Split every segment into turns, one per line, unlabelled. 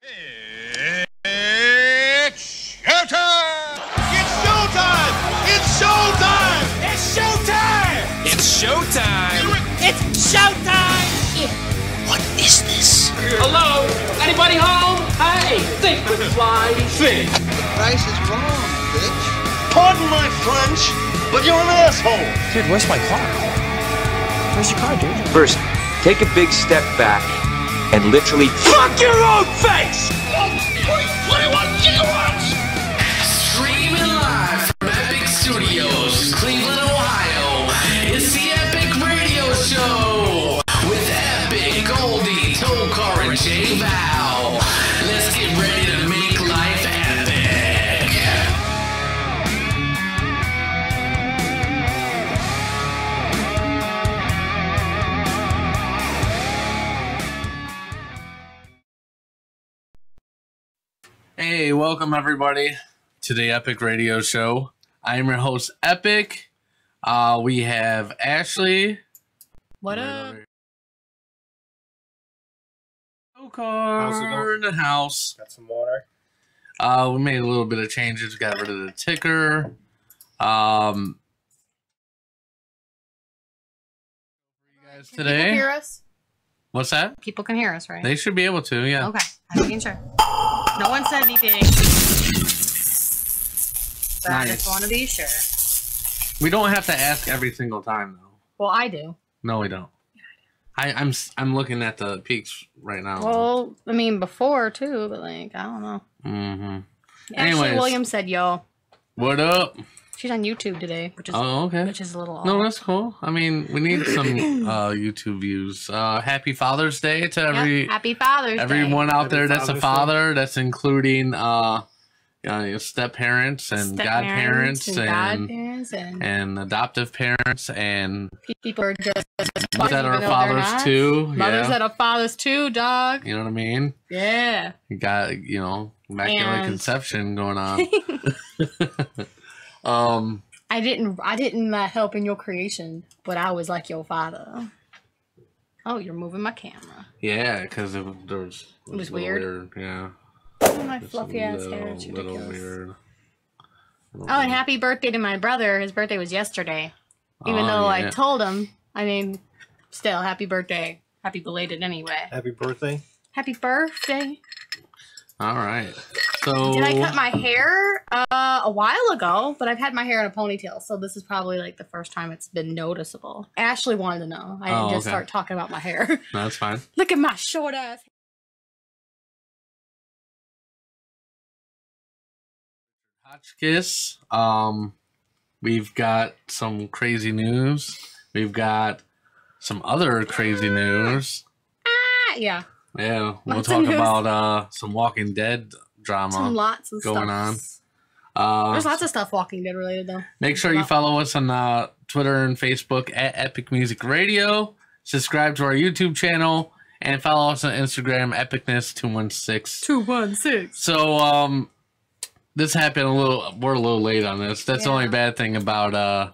It's showtime! It's showtime! It's showtime! It's showtime!
It's showtime!
It's showtime!
What is this?
Hello? Anybody home? Hey, think fly fish.
The price is wrong, bitch.
Pardon my French, but you're an asshole!
Dude, where's my car? Where's your car, dude?
First, take a big step back and literally fuck your own face!
21 gigawatts!
Streaming live from Epic Studios, Cleveland, Ohio. It's the Epic Radio Show with Epic, Goldie, Tokar, and J Val. Let's get ready to make life epic.
Hey, welcome everybody to the Epic Radio Show. I am your host, Epic. We have Ashley.
What up?
Car in the house.
Got some water.
We made a little bit of changes. Got rid of the ticker. You guys
People hear
today.
us?
What's that?
People can hear us, right?
They should be able to, yeah.
Okay, I'm making sure. No one said anything. But I
Nice.
just want to be sure.
We don't have to ask every single time, though.
Well, I do.
No, we don't. I'm looking at the peaks right now.
Well, I mean, before too, but like, I don't know.
Mm-hmm.
Ashley
Anyways.
Williams said, "Yo,
What up?
she's on YouTube today," which is
Oh, okay.
which is a little.
No,
odd.
that's cool. I mean, we need some YouTube views. Happy Father's Day to
Yep, happy Father's Day.
everyone out there that's a
Father's
father. That's including step parents and godparents and
godparents and
adoptive parents and
people are just
that are fathers too.
Mothers
Yeah,
that are fathers too, dog.
you know what I mean.
Yeah.
You got immaculate
And-
conception going on.
I didn't help in your creation, but I was like your father. Oh, you're moving my camera.
Yeah, because there was
It was
a little
weird.
Yeah.
Oh, my
Just
fluffy ass
little-
hair. It's
little
ridiculous.
weird.
Oh, and happy birthday to my brother. His birthday was yesterday. Even
Oh,
though I
yeah.
told him, I mean, still, happy birthday. Happy belated anyway.
Happy birthday.
Happy birthday.
All right. So
Did I cut my hair a while ago, but I've had my hair in a ponytail, so this is probably like the first time it's been noticeable. Ashley wanted to know. I didn't
Oh,
just
okay.
start talking about my hair.
No, that's fine.
Look at my short ass.
Hotchkiss. We've got some crazy news. We've got some other crazy news.
Ah, yeah.
Yeah, we'll
Lots of
talk
news.
about some Walking Dead drama.
Some lots of
going
stuff.
on.
There's lots of stuff Walking Dead related though.
Make sure you follow us on Twitter and Facebook at Epic Music Radio. Subscribe to our YouTube channel and follow us on Instagram, Epicness216.
216.
So, this happened we're a little late on this. That's the only
Yeah.
bad thing about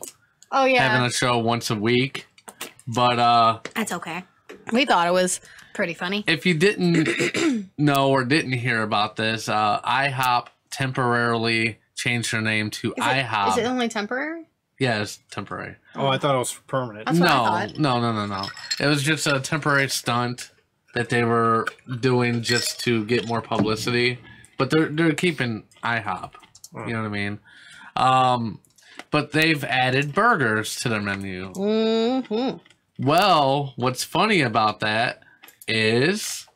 Oh yeah.
having a show once a week. But
That's okay. We thought it was pretty funny.
if you didn't know or didn't hear about this, IHOP temporarily changed their name to IHOP.
Is it only temporary?
Yeah, it's temporary.
Oh, I thought it was permanent.
That's what I thought.
No. It was just a temporary stunt that they were doing just to get more publicity. But they're keeping IHOP. You know what I mean? But they've added burgers to their menu.
Mm-hmm.
Well, what's funny about that is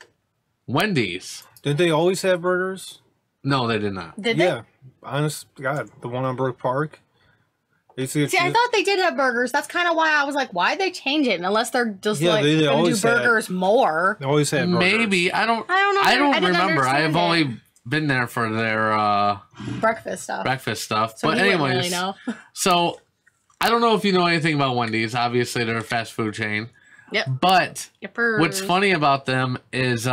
Wendy's.
Did they always have burgers?
No, they did not.
Did they?
Yeah. Honest to God, the one on Brook Park.
See, I thought they did have burgers. That's kind of why I was like, why'd they change it? Unless they're just
Yeah,
like
they
going to do
always had-
burgers more.
they always had burgers.
Maybe. I don't
know.
I don't
I didn't
remember. I have
understand it.
only been there for their
Breakfast stuff.
breakfast stuff.
So
but
he wouldn't
anyways,
really know.
so I don't know if you know anything about Wendy's. Obviously, they're a fast food chain.
Yep.
But
Yippers.
what's funny about them is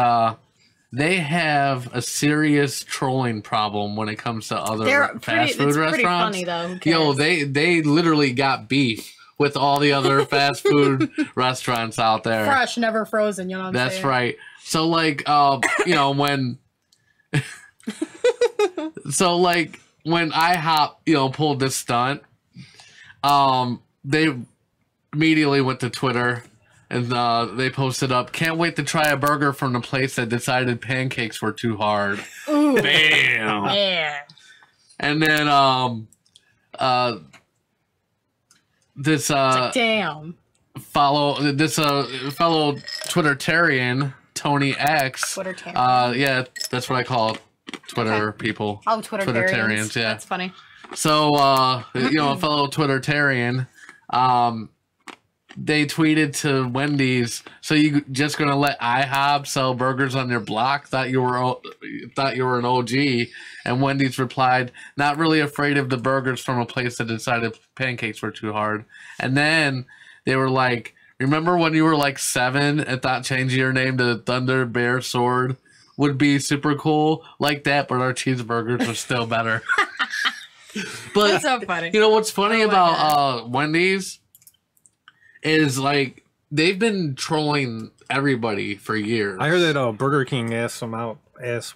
they have a serious trolling problem when it comes to other
They're
fast
pretty.
food
It's
restaurants.
pretty funny though. Who
Yo,
cares?
they literally got beef with all the other fast food restaurants out there.
fresh, never frozen. You know what I'm
That's
saying?
right. So like when So like when IHOP, pulled this stunt, they immediately went to Twitter and they posted up, "Can't wait to try a burger from the place that decided pancakes were too hard."
Ooh.
Bam.
Yeah.
And then this
Damn.
fellow Twittertarian, Tony X.
Twittertarian.
Yeah, that's what I call it. Twitter
Okay.
people.
Oh, Twittertarians.
Yeah.
That's funny.
So, a fellow Twittertarian, they tweeted to Wendy's, "So you just gonna let IHOP sell burgers on your block? Thought you were an OG." And Wendy's replied, "Not really afraid of the burgers from a place that decided pancakes were too hard." And then they were like, "Remember when you were like 7 and thought changing your name to Thunder Bear Sword would be super cool like that, but our cheeseburgers were still better." But
That's so funny.
you know what's funny
Oh my
about Wendy's is like they've been trolling everybody for years.
I heard that Burger King asked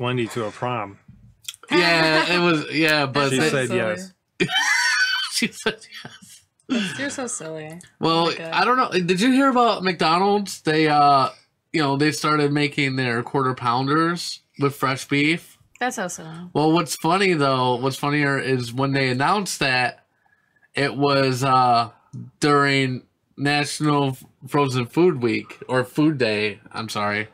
Wendy to a prom.
Yeah, it was. Yeah, but
She
they-
said yes.
she said yes.
You're so silly.
Well,
my God.
I don't know. Did you hear about McDonald's? They they started making their quarter pounders with fresh beef.
That's so silly.
Well, what's funnier is when they announced that it was during National Frozen Food Week or Food Day. I'm sorry.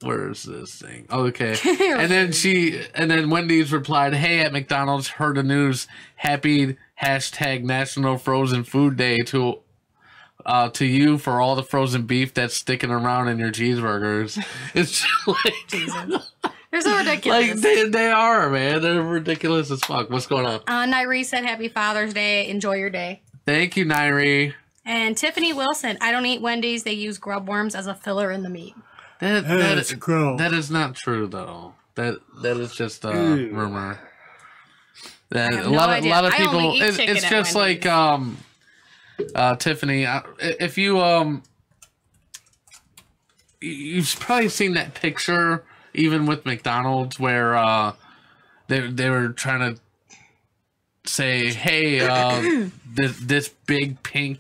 Where is this thing? Oh, okay. and then Wendy's replied, "Hey, at McDonald's, heard the news. Happy #National Frozen Food Day to you for all the frozen beef that's sticking around in your cheeseburgers." It's just like,
You're so ridiculous.
like they are, man. They're ridiculous as fuck. What's going on?
Nairi said, "Happy Father's Day. Enjoy your day."
Thank you, Nairi.
And Tiffany Wilson, "I don't eat Wendy's. They use grub worms as a filler in the meat."
That is not true though. That is just a rumor. That
have
a
no
lot
idea.
of
I
people.
only eat chicken
It's
at
just like Tiffany. If you've probably seen that picture, even with McDonald's, where they were trying to say, "Hey, this big pink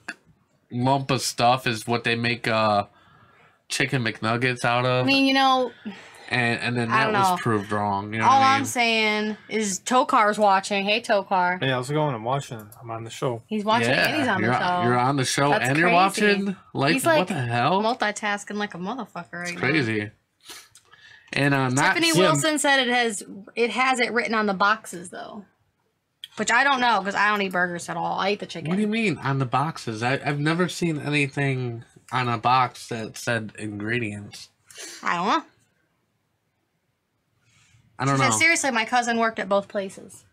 lump of stuff is what they make chicken McNuggets out of."
I mean,
and then
I
that
don't know.
was proved wrong. You know
all
what I
I'm
mean?
saying is Tokar's watching. Hey, Tokar.
Hey, how's it going? I'm watching. I'm on the show.
He's watching and he's on the show.
You're on the show
That's
and you're
crazy.
watching. Like,
He's like
what the hell?
multitasking like a motherfucker right now.
Crazy. And not
Tiffany Wilson said it has it written on the boxes though, which I don't know because I don't eat burgers at all. I eat the chicken.
What do you mean on the boxes? I've never seen anything on a box that said ingredients.
I don't know.
I don't
She said,
know.
seriously, my cousin worked at both places.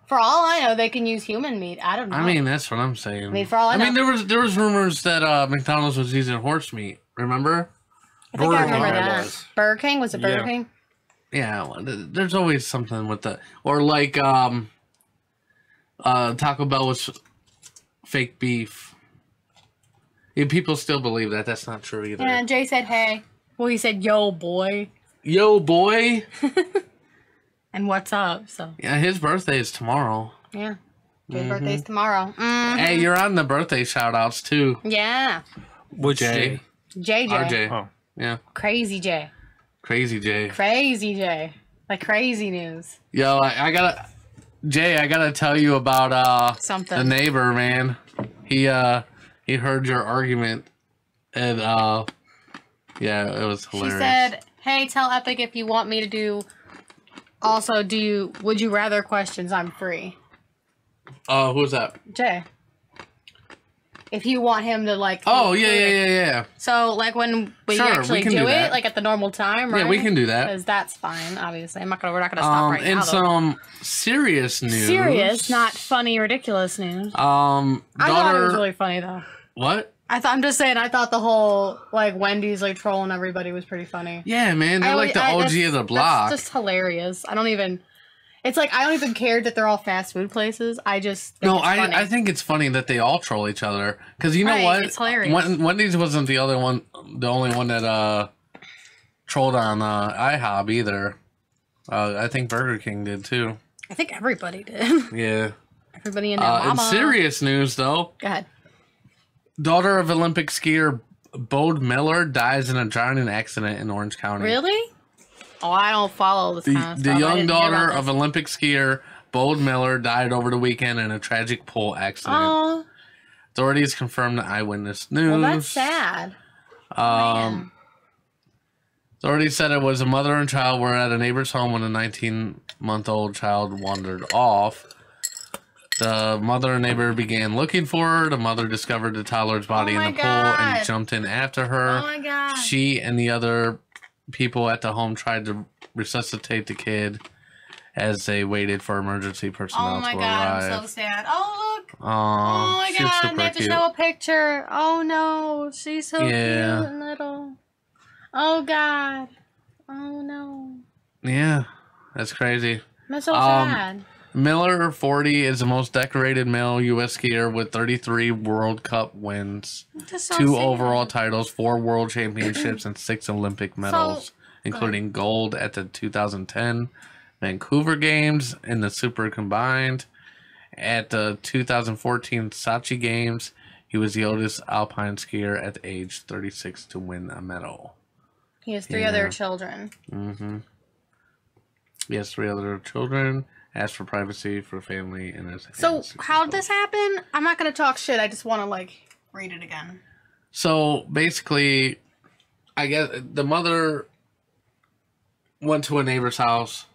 For all I know, they can use human meat. I don't know.
I mean, that's what I'm saying. I
mean, for all I know-
there was rumors that McDonald's was using horse meat. Remember?
I think I
Burger King
remember that.
was.
Burger King? Was it Burger
Yeah.
King?
Yeah, well, there's always something with that. Or like Taco Bell was fake beef. Yeah, people still believe that. That's not true either.
And Jay said, hey. Well, he said, yo, boy.
Yo, boy.
And what's up? So,
Yeah, his birthday is tomorrow.
yeah. Jay's birthday's tomorrow.
Hey, you're on the birthday shout outs too.
Yeah.
Which
Jay.
JJ.
RJ.
Oh.
Yeah.
Crazy Jay.
Crazy Jay.
Crazy Jay. Like crazy news.
Yo, I gotta tell you about
Something.
the neighbor, man. He heard your argument and yeah, it was
She
hilarious.
said, hey, tell Epic if you want me to do. Also, would you rather questions? I'm free.
Who's that?
Jay. If you want him to like.
Oh, yeah.
So like when we
Sure, we
actually
can
do
do
it,
that.
like at the normal time, right?
Yeah, we can do that.
Because that's fine. Obviously, we're not gonna stop right
In
now. Though.
some serious news.
Serious, not funny, ridiculous news.
Daughter.
I thought it was really funny though.
What?
I'm just saying. I thought the whole like Wendy's like trolling everybody was pretty funny.
Yeah, man, they're like the OG of the block.
That's just hilarious. I don't even. It's like I don't even care that they're all fast food places. I just think
No,
it's funny.
I think it's funny that they all troll each other because you know
Right,
what?
it's hilarious.
Wendy's wasn't the only one that trolled on IHOB either. I think Burger King did too.
I think everybody did.
Yeah.
Everybody in their
In
mama.
serious news, though,
Go ahead.
daughter of Olympic skier Bode Miller dies in a drowning accident in Orange County.
Really? Oh, I don't follow this kind of
The
stuff. I
young
didn't hear
daughter
about
of
this.
Olympic skier Bode Miller died over the weekend in a tragic pool accident.
Oh,
Authorities confirmed to Eyewitness News.
well, that's sad. Man.
Authorities said it was a mother and child were at a neighbor's home when a 19-month-old child wandered off. The mother and neighbor began looking for her. The mother discovered the toddler's body in
my
the pool and
God.
jumped in after her.
Oh my god.
She and the other people at the home tried to resuscitate the kid as they waited for emergency personnel
Oh my
to
god,
arrive.
I'm so sad. Oh look.
Oh
my
she was
god,
super
they have to
cute.
show a picture. Oh no, she's so
Yeah.
cute and little. Oh god. Oh no.
Yeah, that's crazy.
That's so sad.
Miller, 40, is the most decorated male U.S. skier with 33 World Cup wins,
That's so
2
sad.
overall titles, 4 World Championships, and 6 Olympic medals, including gold at the 2010 Vancouver Games in the Super Combined. At the 2014 Sochi Games, he was the oldest alpine skier at age 36 to win a medal.
He has 3 other children.
He has 3 other children. Asked for privacy for family and his.
So how did this happen? I'm not gonna talk shit. I just want to read it again.
So basically, I guess the mother went to a neighbor's house.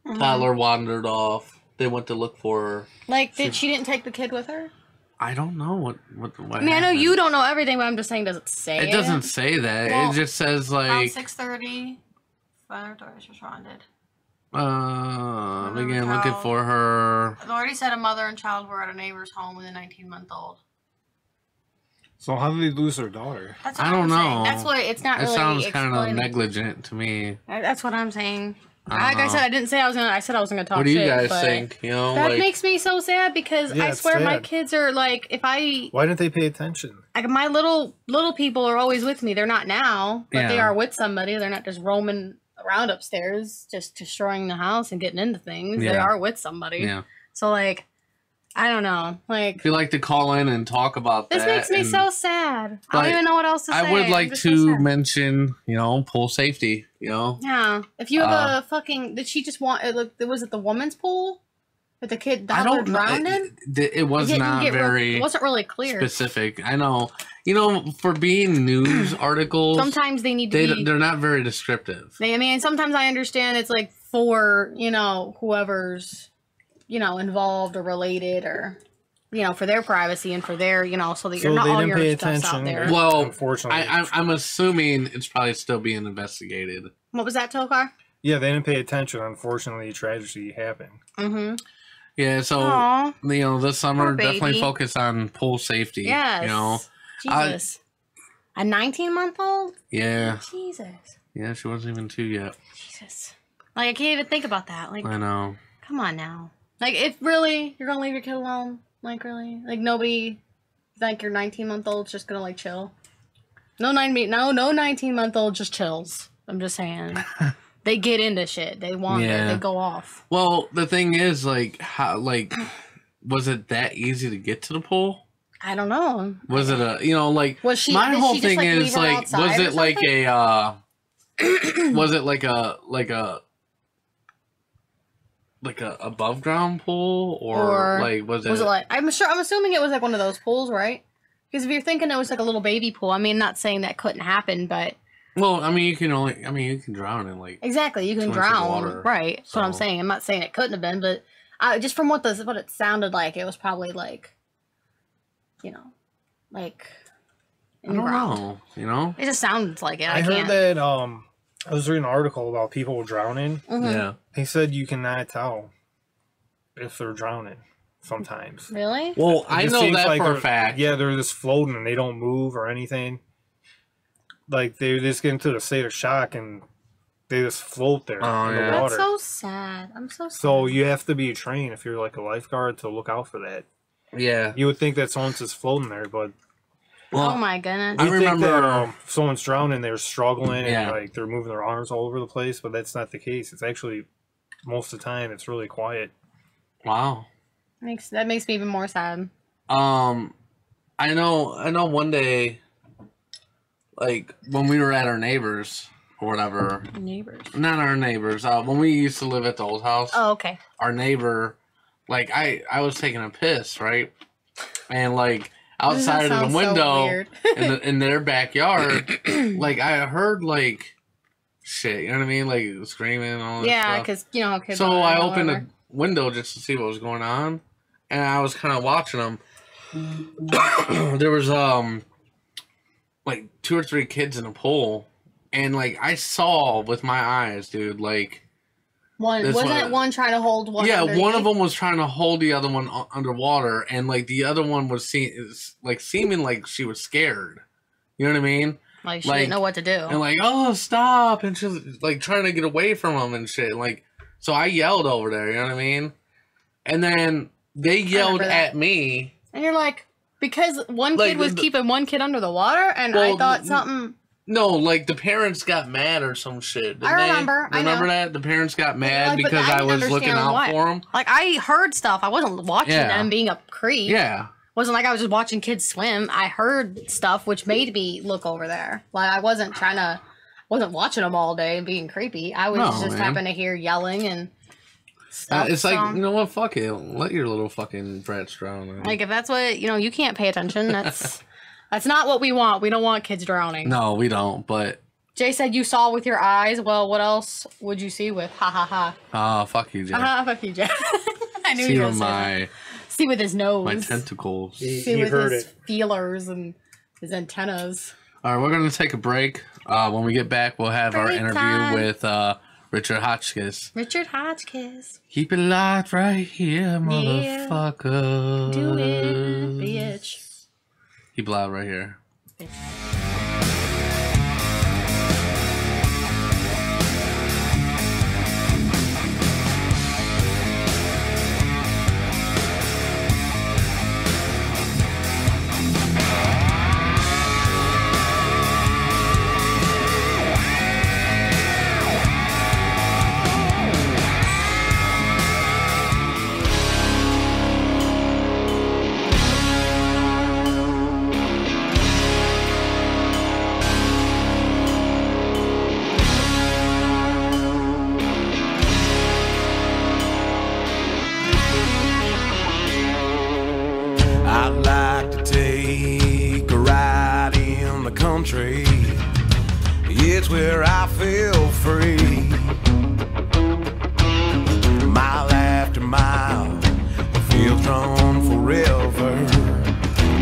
Toddler wandered off. They went to look for her.
She didn't take the kid with her?
I don't know what
I mean, I know you don't know everything, but I'm just saying, does it say
It doesn't say that.
Well,
it just says
Around 6:30, fire authorities responded.
began looking for her.
Authorities said a mother and child were at a neighbor's home with a 19-month-old.
So how did they lose their daughter?
That's
I
what
don't
I'm saying.
know.
That's what it's not
It
really.
sounds kind of
explained.
negligent to me.
That's what I'm saying.
I
Like
don't
I said,
know.
I didn't say I was gonna. I said I was gonna talk.
What do you
shit,
guys
but
think? You know,
That
like
makes me so sad because
Yeah,
I
it's
swear my
sad.
kids are if I
Why didn't they pay attention?
my little people are always with me. They're not now, but they
Yeah.
are with somebody. They're not just roaming around upstairs, just destroying the house and getting into things. They
Yeah.
are with somebody.
yeah.
So I don't know.
If you like to call in and talk about
This
that,
makes me
and-
so sad. I
Like,
don't even know what else to say.
I would
I'm
like
just so
to
sad.
mention, pool safety.
Yeah. If you have a fucking, did she just want? Was it the woman's pool that the kid
I
daughter
don't know.
drowned in?
It was not
It
very
wasn't really clear.
specific. I know. For being news articles,
Sometimes they need to be.
they're not very descriptive.
Sometimes I understand it's for whoever's involved or related or for their privacy and for their so that
So
you're not
they
all
didn't
your
pay
stuff's out
attention.
there.
Well,
Unfortunately.
I'm assuming it's probably still being investigated.
What was that, Tokar?
Yeah, they didn't pay attention. Unfortunately, tragedy happened.
Mm-hmm.
Yeah, so
Aw.
this summer
Poor baby.
definitely focus on pool safety.
Yes. Jesus. A 19-month-old?
Yeah,
Jesus.
yeah, she wasn't even 2 yet.
Jesus. I can't even think about that.
I know.
Come on now. If really you're gonna leave your kid alone, really, nobody, your 19-month-old's just gonna chill. No 19-month-old just chills. I'm just saying. They get into shit. They want it.
Yeah.
They go off.
Well, the thing is, how, was it that easy to get to the pool?
I don't know.
Was it
Was she?
my
did
whole
she just,
thing
leave
is
her
was
outside
it
or
like
something?
was it like a above ground pool or was it
I'm assuming it was one of those pools, right? Because if you're thinking it was a little baby pool, not saying that couldn't happen, but
well, you can drown in
exactly, you can
2 inches of
drown,
water,
right? That's what I'm
so-
saying. I'm not saying it couldn't have been, but just from what it sounded like, it was probably in
I
the
don't
ground.
know,
It just sounds like it.
I heard
can't.
that I was reading an article about people drowning.
Mhm.
Yeah.
He said you cannot tell if they're drowning sometimes.
Really?
Well,
It
I
just
know
seems
that
like
for a
they're-
fact.
Yeah, they're just floating and they don't move or anything. They just get into a state of shock and They just float there
Oh,
in
yeah.
the water.
That's so sad. I'm so sad.
So you have to be trained if you're like a lifeguard to look out for that.
Yeah.
You would think that someone's just floating there, but
Well,
oh my goodness.
I
I
remember
remember-
if someone's drowning, they're struggling
Yeah.
and like they're moving their arms all over the place, but that's not the case. It's actually most of the time it's really quiet.
Wow.
That makes me even more sad.
I know one day, like, when we were at our neighbors or whatever,
Neighbors.
not our neighbors, when we used to live at the old house,
Oh, okay.
our neighbor, like, I was taking a piss, right? And, like, outside of the
sounds so
window
weird.
in their backyard, like, I heard, like, shit, you know what I mean? Like, screaming and all that
Yeah,
stuff.
because, you know how kids
So
are,
I
or
opened
whatever.
the window just to see what was going on, and I was kind of watching them. There was like 2 or 3 kids in a pool, and like I saw with my eyes, dude. Like,
One
this
wasn't
one-
one trying to hold one.
yeah, one
underneath?
of them was trying to hold the other one underwater, and like the other one was seeming like she was scared. You know what I mean?
Like she
like-
didn't know what to do.
And like, oh, stop! And she was like trying to get away from him and shit. Like, so I yelled over there. You know what I mean? And then they yelled
remember that.
at me.
And you're like, because one
Like,
kid was
the-
keeping one kid under the water, and I
Well,
thought something.
No, like the parents got mad or some shit. Didn't
I remember,
They?
I know.
Remember that the parents got mad
Like, but
because I
didn't
was looking
understand
out
what.
for them.
Like I heard stuff. I wasn't watching
Yeah.
them being a creep.
Yeah,
Wasn't like I was just watching kids swim. I heard stuff which made me look over there. Like I wasn't watching them all day and being creepy. I was
No,
just
man.
happened to hear yelling and stuff.
it's like,
so-
you know what? Fuck it. Let your little fucking brats drown. Man.
like if that's what you can't pay attention. That's not what we want. We don't want kids drowning.
No, we don't. But
Jay said you saw with your eyes. Well, what else would you see with? Ha ha ha.
fuck you, Jay.
Fuck you, Jay. I knew
See
you were
with
gonna say that.
my
See with his nose.
my tentacles.
See
He
with
heard
his
it.
feelers and his antennas.
All right, we're gonna take a break. When we get back, we'll have our
Break
interview
time.
with Richard Hotchkiss.
Richard Hotchkiss.
Keep it locked right here, motherfucker.
Do it, bitch.
Keep it loud right here.
I'd like to take a ride in the country. It's where I feel free. Mile after mile, the field's drawn forever.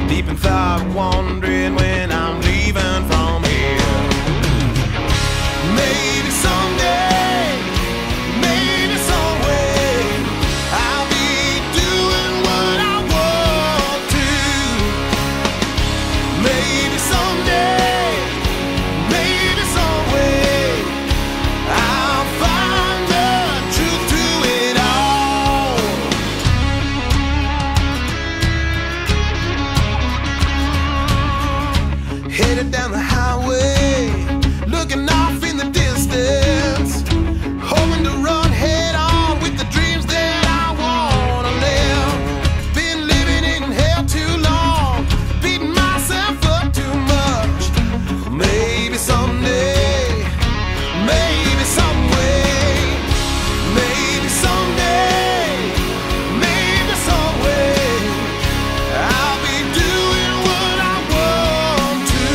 Deep in thought, wondering when I'm leaving from here. Maybe someday, maybe some way, I'll be doing what I want to. Maybe someday, maybe some way, I'll find the truth to it all. Headed down the highway, looking off in the distance, hoping to run head on with the dreams that I wanna live. Been living in hell too long, beating myself up too much. Maybe someday, maybe some way, maybe someday, maybe some way, I'll be doing what I want to.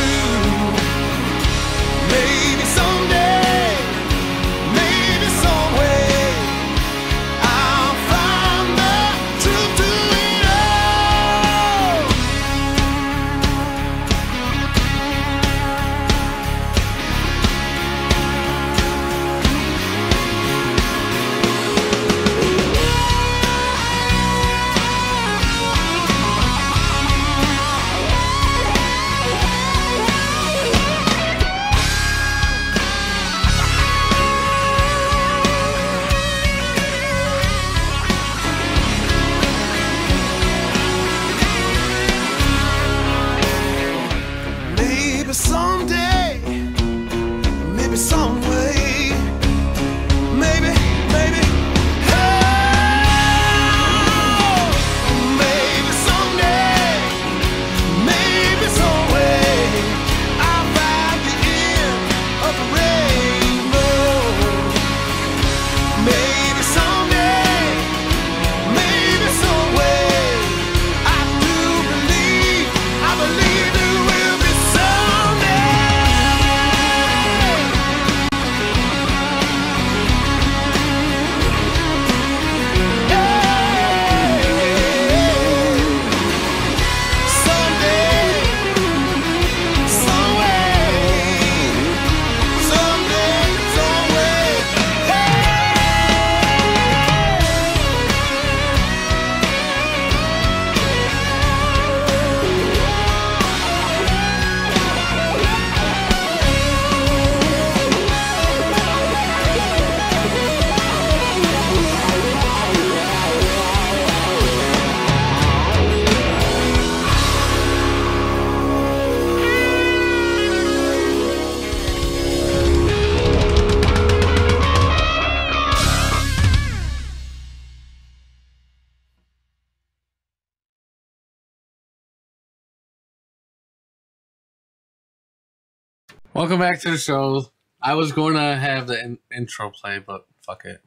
Welcome back to the show. I was going to have the intro play, but fuck it.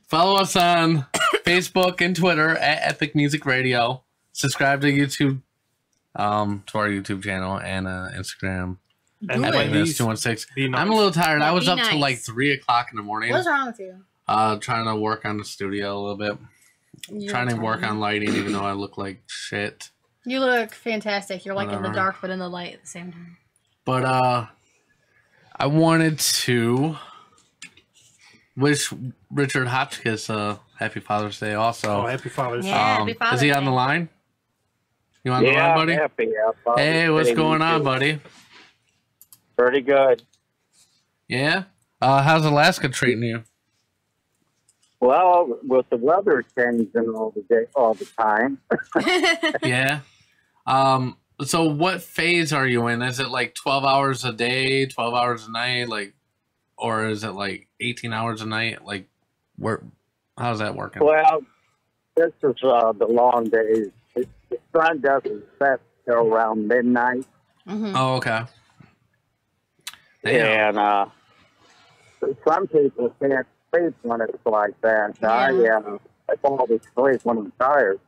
Follow us on Facebook and Twitter at Epic Music Radio. Subscribe to YouTube, to our YouTube channel and Instagram.
And
Epic News 216. I'm a little tired. I was up till like 3 o'clock in the morning.
What's wrong with you?
Trying to work on the studio a little bit. Trying to work on lighting, even though I look like shit.
You look fantastic. You're like in the dark, but in the light at the same time.
But I wanted to wish Richard Hotchkiss Happy Father's Day also.
Oh, Happy Father's Day.
Yeah, Happy Father's
Is he on
Day.
the line? You on the line, buddy?
Happy.
Hey, what's going on, buddy?
Pretty good.
Yeah? How's Alaska treating you?
Well, with the weather changing all the time.
Yeah. So what phase are you in? Is it like 12 hours a day, 12 hours a night, like, or is it like 18 hours a night? Like, how's that working?
Well, this is the long days. The sun doesn't set till around midnight.
Mm-hmm.
Oh, okay. Damn.
And some people can't sleep when it's like that.
Yeah.
I fall asleep when I'm tired.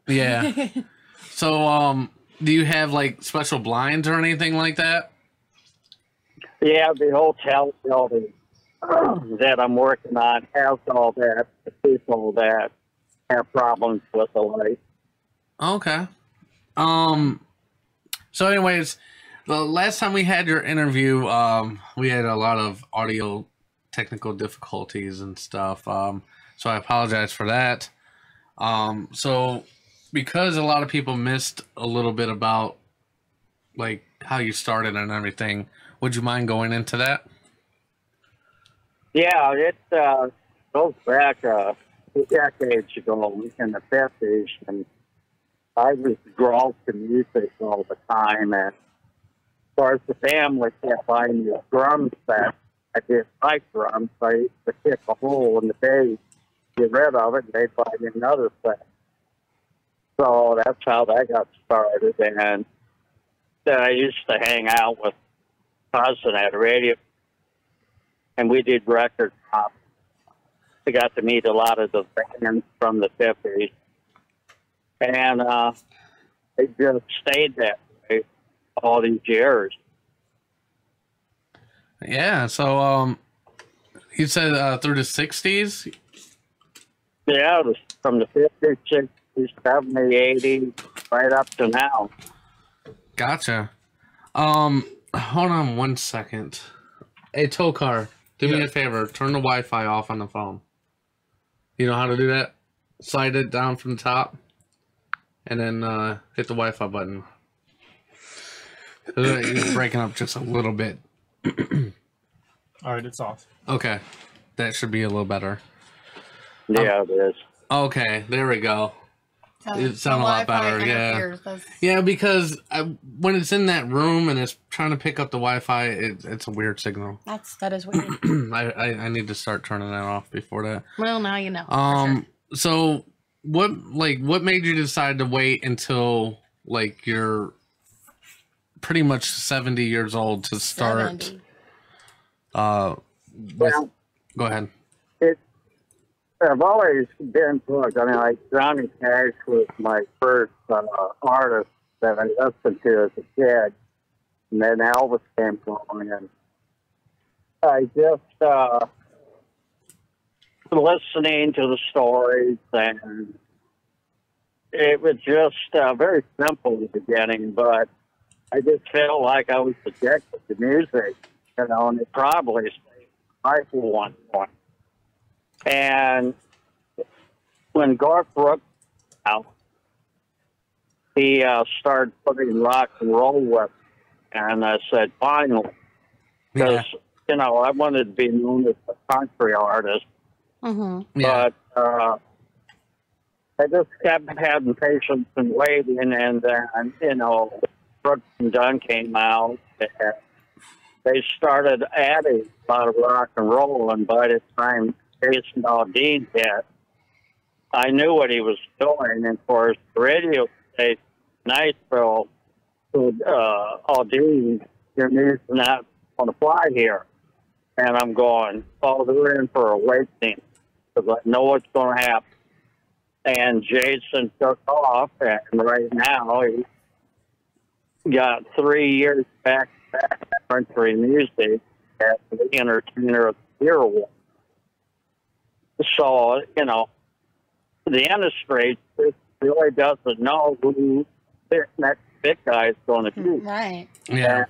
Yeah. So, do you have like special blinds or anything like that?
Yeah, the hotel building that I'm working on has all that for people that have problems with the light.
Okay. So anyways, the last time we had your interview, we had a lot of audio technical difficulties and stuff. So I apologize for that. So because a lot of people missed a little bit about like how you started and everything, would you mind going into that?
Yeah, it goes back 2 decades ago in the 50s, and I was drawn to music all the time, and of course the family kept buying me a drum set. I didn't like drums, so I used to kick a hole in the bass, get rid of it, and they'd buy me another set. So that's how that got started, and then I used to hang out with cousin at a radio, and we did record pops. I got to meet a lot of the bands from the 50s, and it just stayed that way all these years.
Yeah. So, you said through the 60s?
Yeah, it was from the 50s, 60s, 70s, 80s, right up to now.
Gotcha. Hold on 1 second. Hey, Tokar, do me a favor. Turn the Wi-Fi off on the phone. You know how to do that? Slide it down from the top, and then hit the Wi-Fi button. You're breaking up just a little bit.
All right, it's off.
Okay, that should be a little better.
Yeah, it is.
Okay, there we go. It sounded a lot better, yeah. Yeah, because when it's in that room and it's trying to pick up the Wi-Fi, it's a weird signal.
That is weird.
I need to start turning that off before that.
Well, now you know. For sure.
So what made you decide to wait until like you're pretty much 70 years old to start?
70.
Well,
go ahead.
I've always been hooked. I mean, like Johnny Cash was my first artist that I listened to as a kid, and then Elvis came along, and I just listening to the stories, and it was just very simple in the beginning, but I just felt like I was addicted to music, you know, and it probably saved my life at one point. And when Garth Brooks out, he started putting rock and roll with, and I said, finally, because, you know, I wanted to be known as a country artist, but I just kept having patience and waiting, and then, you know, Brooks and Dunn came out, and they started adding a lot of rock and roll, and by the time Jason Aldean hit, I knew what he was doing, and of course, the radio station, Niceville, Aldean your news is not going to fly here. And I'm going, oh, they're in for a awakening because I know what's going to happen. And Jason took off, and right now he got 3 years back country music at the Entertainer of the Year Award. So, you know, the industry really doesn't know who the next big guy is going to be.
Right.
Yeah.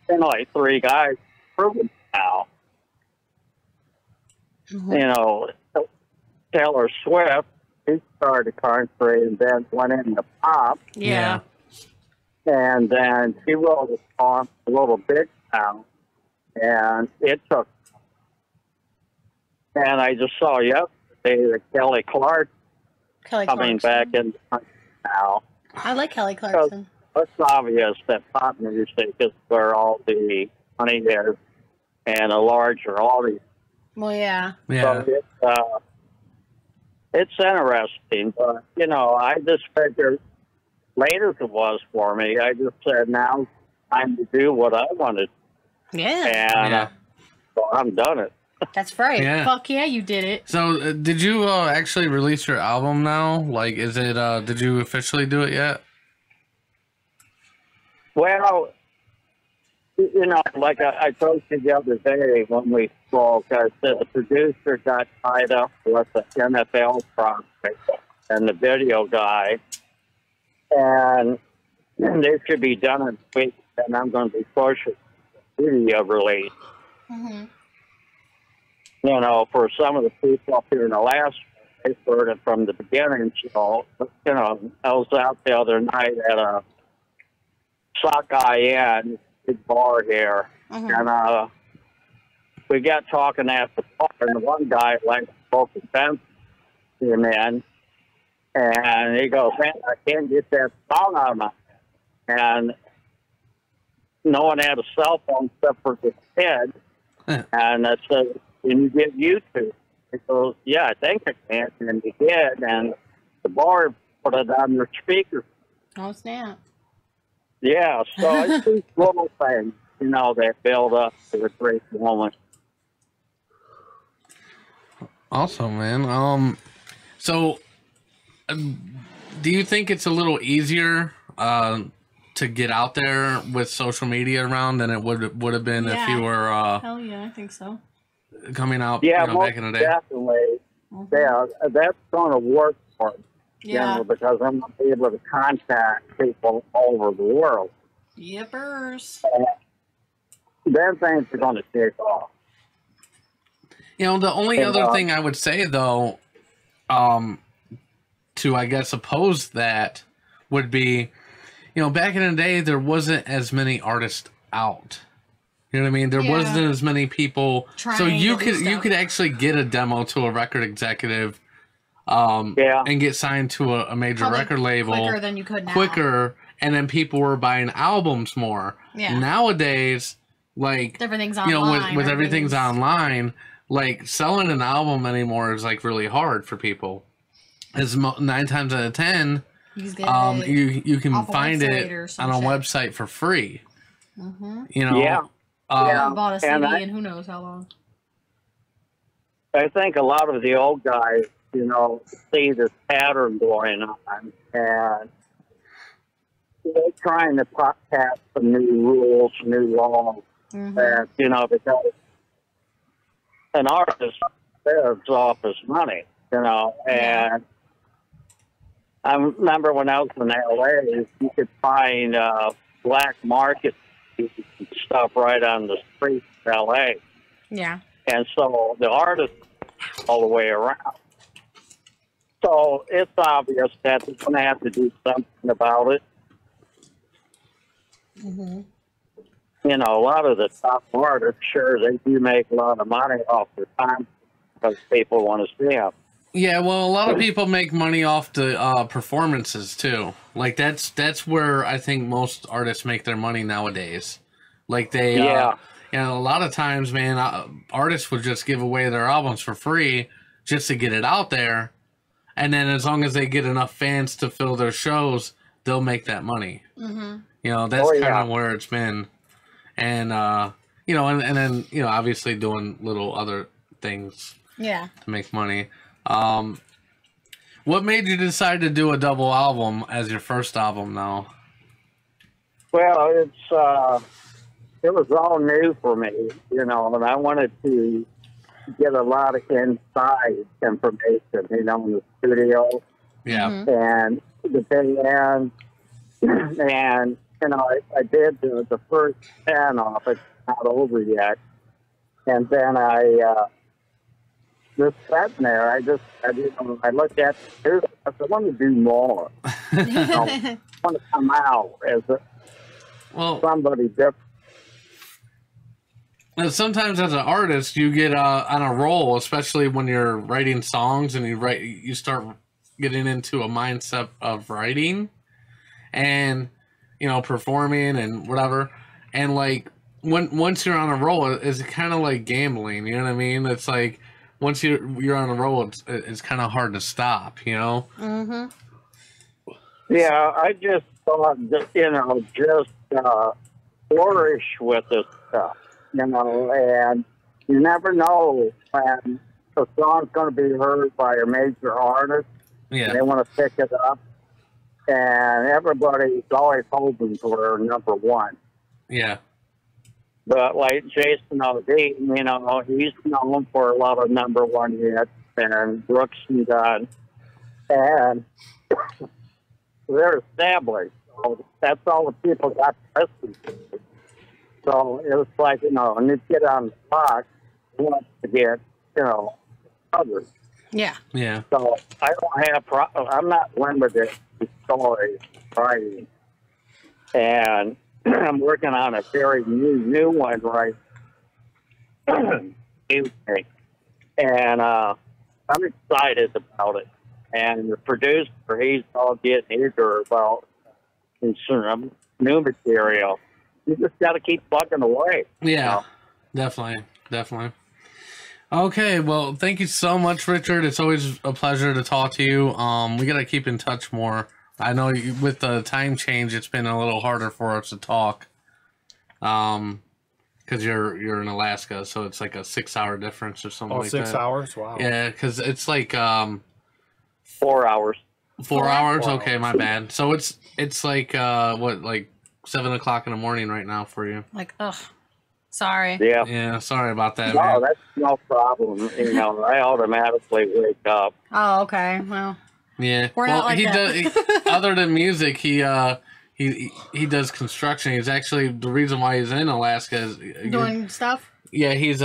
And like 3 guys proven now.
Mm-hmm.
You know, Taylor Swift, he started country and then went into pop.
Yeah.
And then she wrote a song, A Little Big Town, and it took. And I just saw yesterday that Kelly Clarkson coming back in now.
I like Kelly Clarkson.
It's obvious that pop music is where all the money is and a larger audience.
Well, yeah.
Yeah.
So it's interesting, but, you know, I just figured later it was for me. I just said, now time to do what I wanted.
Yeah.
And so I'm done it.
That's right.
Yeah.
Fuck yeah, you did it.
So, did you actually release your album now? Like, is it, did you officially do it yet?
Well, you know, like I told you the other day when we spoke, I said the producer got tied up with the NFL prospect and the video guy, and they should be done in a week, and I'm going to be pushing video release.
Mm-hmm.
You know, for some of the people up here in Alaska, they heard it from the beginning. So, you know, I was out the other night at a Sockeye Inn, big bar here, and we got talking at the bar, and the one guy, like, spoke to fence came in, and he goes, man, I can't get that song out of my head. And no one had a cell phone except for the kid, and I said, can you get YouTube? He goes, yeah, I think I can. And he did, and the bar put it on their speaker.
Oh, snap.
Yeah, so it's these little things, you know, that build up to a great moment.
Awesome, man. So, do you think it's a little easier to get out there with social media around than it would have been if you were
hell yeah, I think so.
Coming out
Yeah,
back in the day?
definitely. Yeah, that's going to work for me.
Yeah.
You know, because I'm going to be able to contact people all over the world.
Yippers.
Then things are going to take off.
You know, the only other thing I would say, though, to, I guess, oppose that would be, you know, back in the day, there wasn't as many artists out. You know what I mean? There wasn't as many people. So you could actually get a demo to a record executive and get signed to a major record label
quicker than you could now.
Quicker, and then people were buying albums more.
Yeah.
Nowadays, like,
everything's
you know,
online.
with everything's online, like, selling an album anymore is, like, really hard for people. As 9 times out of 10, you can find it on a website for free.
Mm-hmm.
You know?
I bought a CD in who knows how long.
I think a lot of the old guys, you know, see this pattern going on, and they're trying to pass some new rules, new laws, and, you know, because an artist lives off his money, you know, and I remember when I was in LA, you could find black market stuff right on the streets of LA.
Yeah.
And so the artists all the way around. So it's obvious that they're going to have to do something about it.
Mm-hmm.
You know, a lot of the top artists, sure, they do make a lot of money off their time because people want to see them.
Yeah, well, a lot of people make money off the performances too. Like that's where I think most artists make their money nowadays. Like they, you know, a lot of times, man, artists would just give away their albums for free just to get it out there, and then as long as they get enough fans to fill their shows, they'll make that money.
Mm-hmm.
You know, that's kind of where it's been. and you know, and then you know, obviously doing little other things
Yeah.
to make money. What made you decide to do a double album as your first album now?
Well, it was all new for me, you know, and I wanted to get a lot of inside information, you know, in the studio.
Yeah.
And the band, and, you know, I did the first 10 off. It's not over yet. And then I just sat in there. I looked at it. I want to do more. You know, I want to come out as somebody different.
And sometimes as an artist, you get on a roll, especially when you're writing songs and you start getting into a mindset of writing and, you know, performing and whatever. And like once you're on a roll, it's kind of like gambling. You know what I mean? It's like once you're on a roll, it's kind of hard to stop. You know?
Mm-hmm.
Yeah, I just thought that, you know, just flourish with this stuff. You know, and you never know when a song's going to be heard by a major artist.
Yeah.
And they want to pick it up. And everybody's always hoping for number one.
Yeah.
But like Jason Aldean, you know, he's known for a lot of number one hits, and Brooks and Dunn. And they're established. So that's all the people got to listen to. So it was like, you know, when you get on the clock, you want to get, you know, covered.
Yeah.
Yeah.
So I don't have I'm not limited to stories writing. And I'm working on a very new one right Tuesday. And I'm excited about it. And the producer, he's all getting eager about some new material. You just got to keep plugging away.
Yeah,
you know?
definitely. Okay, well, thank you so much, Richard. It's always a pleasure to talk to you. We got to keep in touch more. I know with the time change, it's been a little harder for us to talk. Because you're in Alaska, so it's like a 6-hour difference or something like that.
6 hours? Wow.
Yeah, because it's like
4 hours.
4 hours? Okay, my bad. So it's like like 7 o'clock in the morning right now for you.
Like, ugh. Sorry.
Yeah.
Yeah, sorry about that.
No,
man.
that's no problem. You know, I automatically wake up.
Oh, okay. Well.
Yeah.
We're
well,
not like
he
that.
does. Other than music, he does construction. He's actually the reason why he's in Alaska is
Doing stuff.
Yeah, he's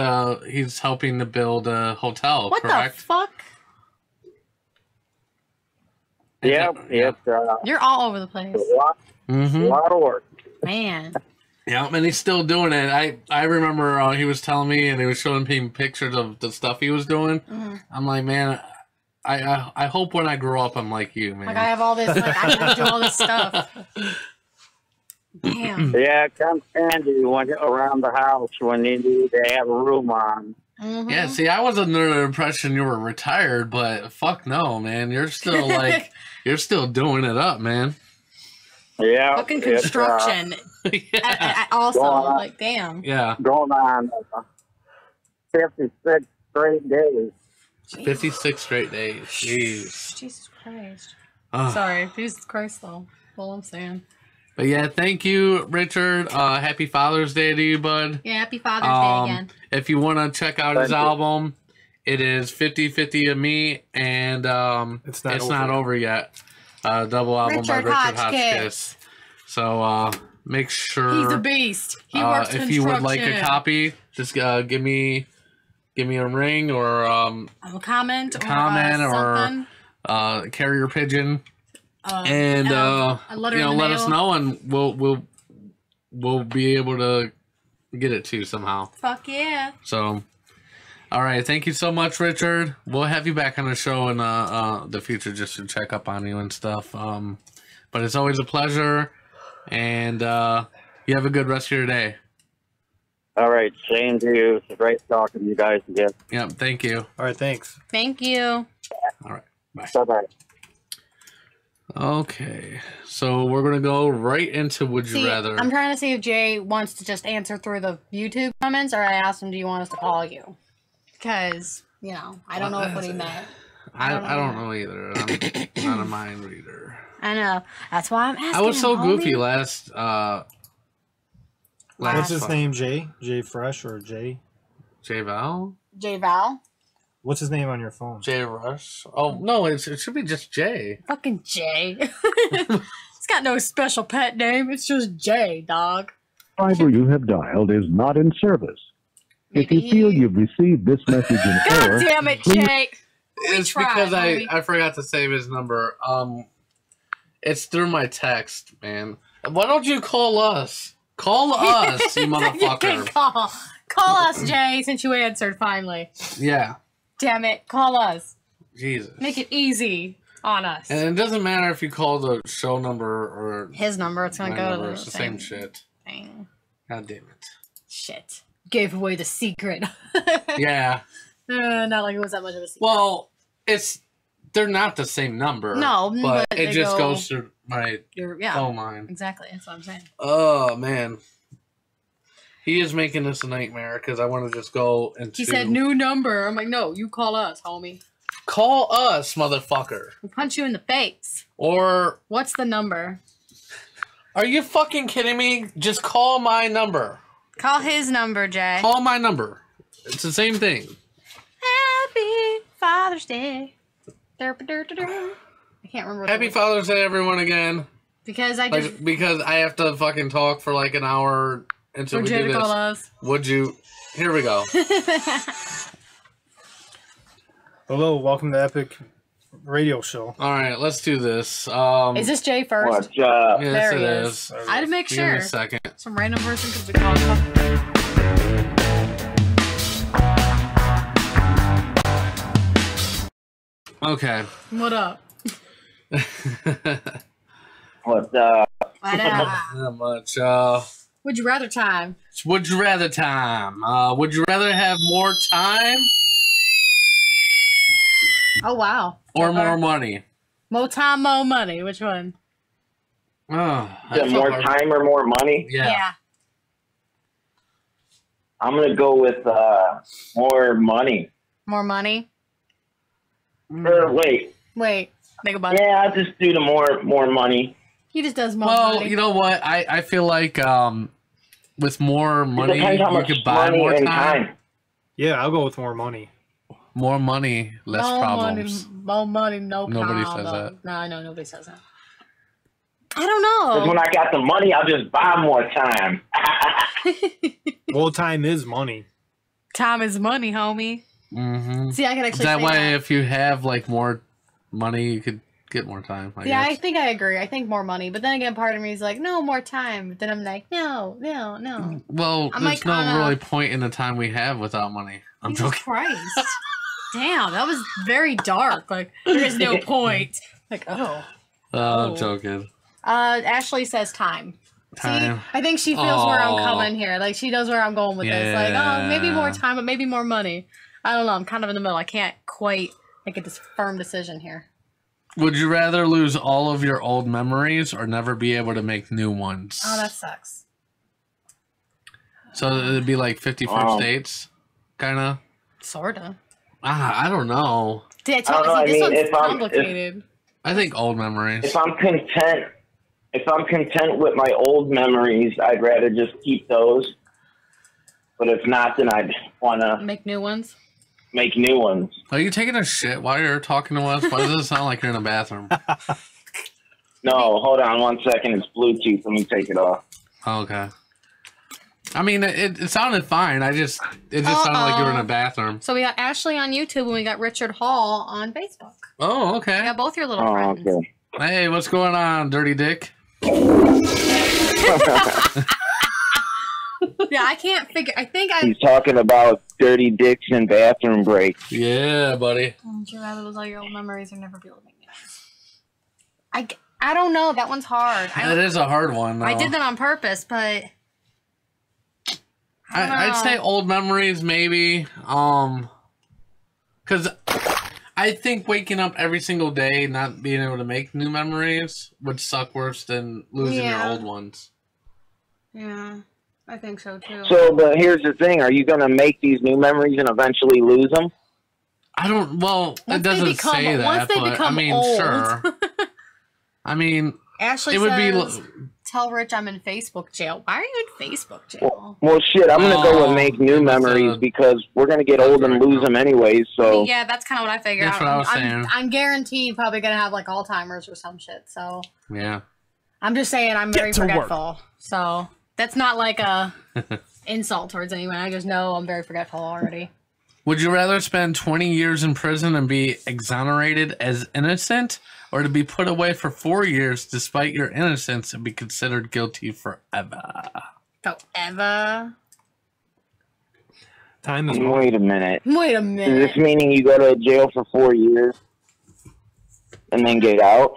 helping to build a hotel.
What
correct?
the fuck?
Yeah,
You're all over the place.
A lot of work.
Man.
Yeah, and he's still doing it. I remember he was telling me, and he was showing me pictures of the stuff he was doing.
Mm-hmm.
I'm like, man, I hope when I grow up, I'm like you, man.
Like I have all this. Like I can do all this stuff. Damn.
Yeah, it comes handy when around the house when you need to have room on.
Mm-hmm.
Yeah, see, I was under the impression you were retired, but fuck no, man. You're still like, you're still doing it up, man.
Yeah.
Fucking construction. Also, like, damn.
Yeah.
Going on 56 straight days.
56 straight days. Jeez.
Jesus Christ.
Ugh.
Sorry. Jesus Christ, though. That's all I'm saying.
But yeah, thank you, Richard. Happy Father's Day to you, bud.
Yeah, happy Father's Day again.
If you want to check out his album, it is 50-50 of me, and it's not over yet. Double album by Richard Hotchkiss. So make sure
he's a beast. He works
if you would like a copy, just give me a ring or
a comment
or carrier pigeon. And let us know, and we'll be able to get it to you somehow.
Fuck yeah!
So, all right, thank you so much, Richard. We'll have you back on the show in the future just to check up on you and stuff. But it's always a pleasure, and you have a good rest of your day.
All right, same to you. It's great talking to you guys again.
Yep, thank you.
All right, thanks.
Thank you.
All right, bye.
Bye-bye.
Okay, so we're gonna go right into Would You Rather.
I'm trying to see if Jay wants to just answer through the YouTube comments, or I asked him, "Do you want us to call you?" Because I don't know what he meant.
I don't know either. I'm not a mind reader.
I know. That's why I'm asking.
I was so
him,
goofy
homie.
last.
What's his name? Jay? Jay Fresh or Jay?
Jay Val?
Jay Val.
What's his name on your phone?
Jay Rush. Oh no, it should be just Jay.
Fucking Jay. It's got no special pet name. It's just Jay, dog.
Fiber you have dialed is not in service. If you feel you've received this message in error,
God damn it, Jay.
It's because I forgot to save his number. It's through my text, man. Why don't you call us? Call us, you motherfucker.
Call us, Jay, since you answered finally.
Yeah.
Damn it, call us.
Jesus.
Make it easy on us.
And it doesn't matter if you call the show number or
his number, it's gonna go to the
It's the same shit.
Thing.
God damn it.
Shit. Gave away the secret.
Yeah.
Not like it was that much of a secret.
Well, they're not the same number.
No,
but
but
it
they
just
go-
goes through my phone line.
Exactly, that's what I'm saying.
Oh man. He is making this a nightmare because I want to just go into.
He said new number. I'm like, no, you call us, homie.
Call us, motherfucker.
We'll punch you in the face.
Or
what's the number?
Are you fucking kidding me? Just call my number.
Call his number, Jay.
Call my number. It's the same thing.
Happy Father's Day. I can't remember. What
Happy Father's Day, everyone, again.
Because I just
because I have to fucking talk for like an hour until we
Jay
do
to
this.
call us.
Would you? Here we go.
Hello, welcome to Epic Radio Show.
All right, let's do this.
Is this Jay first?
What's up?
Yes,
There
it
he
is.
I had to make
Give me
sure.
a second.
Some random person because we called him.
Okay.
What up?
What's up?
What up?
Not much.
Would you rather time?
Would you rather time? Would you rather have more time
Oh wow.
or more money?
More time, more money. Which one?
Oh,
Is it more time or more money?
Yeah.
I'm gonna go with more money.
More money.
Or wait.
Think about it.
Yeah, I'll just do the more money.
He just does more
Well,
money.
you know what? I feel like with more money,
depends how
you
much
could buy
money
more
and
time.
Yeah, I'll go with more money.
More money, less
more
problems.
Money, more money, no
Nobody
problem.
says that.
No, I know nobody says that. I don't know.
Because when I got the money, I'll just buy more time.
Well, time is money.
Time is money, homie.
Mm-hmm.
See, I could actually
That
say
way,
that.
if you have like more money, you could get more time. I
Yeah, I
guess.
think I agree. I think more money. But then again, part of me is like, no, more time. But then I'm like, no.
Well,
I'm
there's
like,
no really point in the time we have without money. I'm
Jesus
joking.
Christ. Damn, that was very dark. Like, there is no point. Like, oh.
I'm joking.
Ashley says time.
Time.
See, I think she feels where I'm
Aw.
coming here. Like, she knows where I'm going with this. Like, oh, maybe more time, but maybe more money. I don't know. I'm kind of in the middle. I can't quite make a firm decision here.
Would you rather lose all of your old memories or never be able to make new ones?
Oh, that sucks.
So it'd be like 50 first dates, kind of.
Sorta.
I don't know.
See,
I don't know, I
this
mean,
one's
if I'm-
complicated.
I think old memories.
If I'm content with my old memories, I'd rather just keep those. But if not, then I'd want to
Make new ones.
make new ones.
Are you taking a shit while you're talking to us? Why does it sound like you're in a bathroom?
No, hold on 1 second. It's Bluetooth. Let me take it off.
Okay. I mean, it sounded fine. It just sounded like you were in a bathroom.
So we got Ashley on YouTube and we got Richard Hall on Facebook.
Oh, okay.
We got both your little
Oh,
friends.
okay.
Hey, what's going on, Dirty Dick?
Yeah, I can't figure. I think I.
He's talking about dirty dicks and bathroom breaks.
Yeah, buddy.
Would you rather lose all your old memories or never be able to make new ones? I don't know. That one's hard.
That is a hard one, though.
I did that on purpose, but
I'd say old memories, maybe. Because I think waking up every single day, not being able to make new memories, would suck worse than losing your old ones.
Yeah, I think so too.
So, but here's the thing: are you going to make these new memories and eventually lose them?
I don't. Well, it doesn't say that.
Once they
but,
become
I mean,
old.
sure. I mean,
Ashley
it would
says,
be.
"Tell Rich I'm in Facebook jail." Why are you in Facebook jail?
Well, shit, I'm going to go and make new memories because we're going to get old and lose them anyways. So
Yeah, that's kind of what I figured.
That's what I was saying.
I'm guaranteed probably gonna have like Alzheimer's or some shit. So
Yeah.
I'm just saying I'm very
to work.
forgetful. So that's not like a insult towards anyone. I just know I'm very forgetful already.
Would you rather spend 20 years in prison and be exonerated as innocent, or to be put away for 4 years despite your innocence and be considered guilty forever?
Forever.
Time is
wait a minute.
Wait a
Is
minute.
this meaning you go to jail for 4 years and then get out?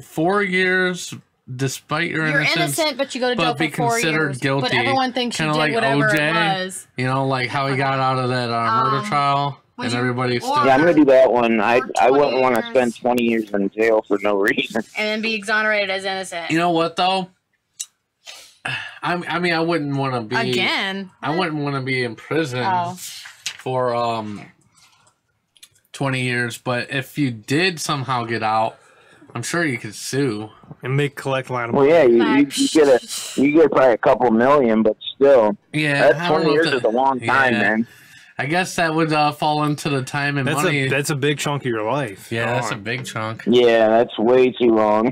4 years despite your
You're
innocence.
innocent, but you go to jail
but be
for 4
considered
years.
guilty.
But everyone thinks you
Kinda
did
like
whatever
OJ,
it was.
You know, like how he got out of that murder trial,
would
and
you-
everybody
or-
still.
Yeah, I'm going to do that one. I
20
wouldn't want to
years.
spend 20 years in jail for no reason.
And then be exonerated as innocent.
You know what though? I mean, I wouldn't want to be
Again.
I wouldn't want to be in prison
Oh.
for 20 years. But if you did somehow get out, I'm sure you could sue
and collect a lot of
Well,
money.
yeah, you get probably a couple million, but still,
Yeah,
that's
I don't
20
know if
years
that-
is a long time,
yeah.
man.
I guess that would fall into the time and money.
That's a big chunk of your life.
Yeah, that's a
Gone.
big chunk.
Yeah, that's way too long.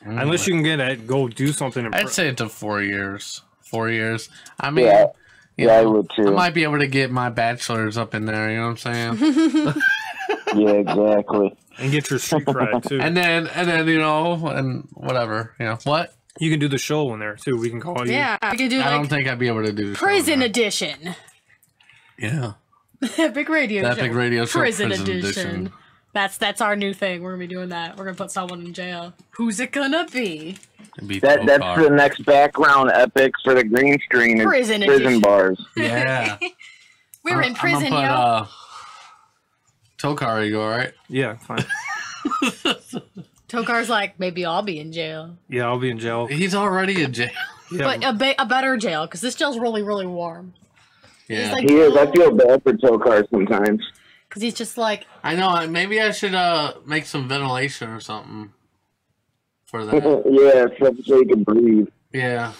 Unless you can get it, go do something.
I'd say it's 4 years. 4 years. I mean,
Yeah.
you
Yeah, I
know,
would too.
I might be able to get my bachelor's up in there. You know what I'm saying?
Yeah, exactly.
And get your street cred too.
and then you know, and whatever. You know what?
You can do the show in there too. We can call you.
Yeah, we could do
I don't
like
think I'd be able to do the show
prison
now.
edition.
Yeah.
Epic radio show.
Epic radio show,
Prison,
prison
edition.
edition.
That's our new thing. We're gonna be doing that. We're gonna put someone in jail. Who's it gonna be?
It'd be
That's
Tokar.
the next background epic for the green screen is
Prison
prison
edition.
bars.
Yeah.
We're in prison,
I'm
yo.
gonna put, Tokar, you alright?
Yeah, fine.
Tokar's like, maybe I'll be in jail,
Yeah, I'll be in jail.
He's already in jail.
Yeah,
but a better jail because this jail's really really warm.
Yeah.
like-
He is. I feel bad for Tokar sometimes.
Because he's just like,
I know. Maybe I should make some ventilation or something for that.
Yeah, so he can breathe.
Yeah.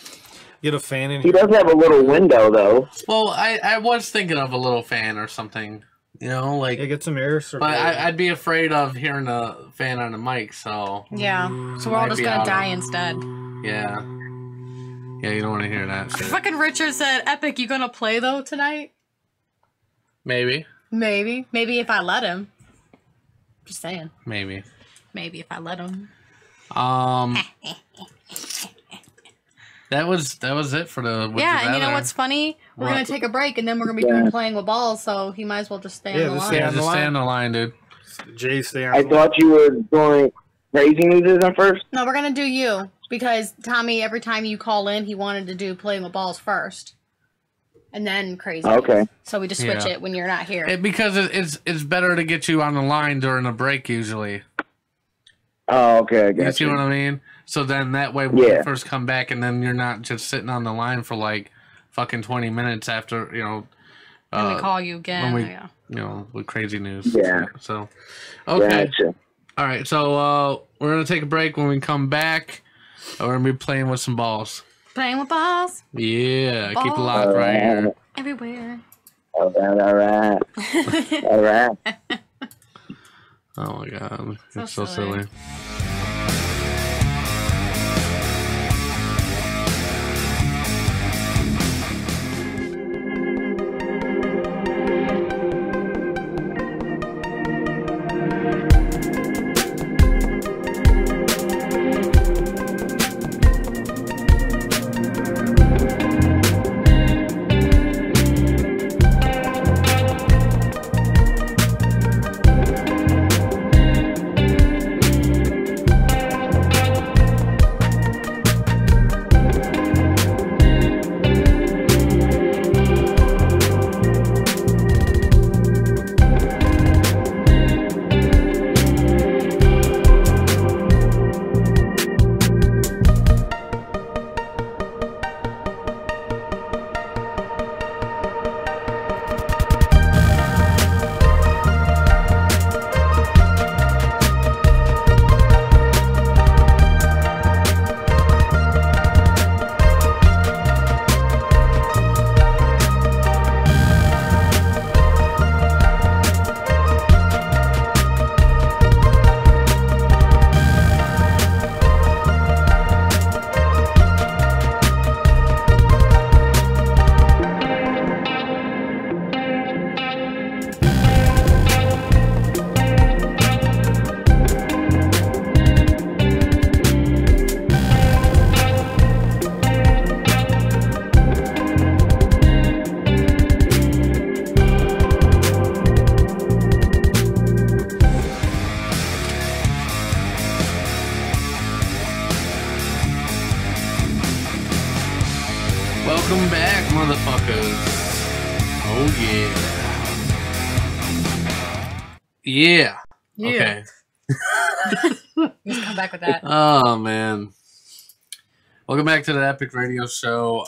get a fan in
He
here.
does have a little window, though.
Well, I was thinking of a little fan or something. You know, like.
Yeah, get some air.
But I'd be afraid of hearing the fan on the mic, so.
yeah. So we're all
Might
just
be
gonna
out
die
of-
instead.
Yeah. Yeah, you don't want to hear that shit.
Fucking Richard said, "Epic, you gonna play though tonight?"
Maybe.
Maybe if I let him. Just saying.
Maybe.
Maybe if I let him.
That was it for the. Would
Yeah,
You
and you know
Rather.
what's funny? We're
What?
gonna take a break and then we're gonna be doing playing with balls. So he might as well just stay on the
just
line.
stay
Yeah,
on the
just stay
line.
on the line, dude.
Jay, stay on.
I
the
thought you were doing crazy news isn't first.
No, we're gonna do you because Tommy. Every time you call in, he wanted to do playing with balls first, and then crazy.
Okay.
So we just switch
Yeah.
it when you're not here.
Because it's better to get you on the line during a break usually.
Oh, okay, I
You
got
see
you.
what I mean? So then that way when
Yeah.
you first come back and then you're not just sitting on the line for like fucking 20 minutes after, you know.
When we call you again.
when we,
yeah.
you know, with crazy news.
Yeah.
So, okay.
Gotcha.
All right. So we're going to take a break. When we come back, we're going to be playing with some balls.
Playing with balls
Yeah. Keep it
Balls.
locked right here.
everywhere.
All right. All right.
Oh my God.
So
It's so
silly.
silly. Welcome back, motherfuckers. Oh, yeah. Yeah. Okay.
Just come back with that.
Oh, man. Welcome back to the Epic Radio Show.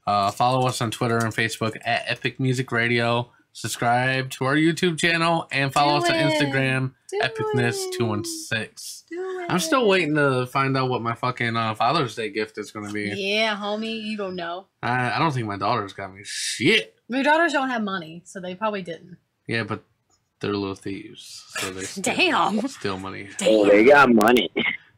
Follow us on Twitter and Facebook at Epic Music Radio. Subscribe to our YouTube channel and follow us on Instagram, Epicness216. I'm still waiting to find out what my fucking Father's Day gift is going to be.
Yeah, homie, you don't know.
I don't think my daughter's got me shit.
My daughters don't have money, so they probably didn't.
Yeah, but they're little thieves, so they steal money.
Oh, they got money.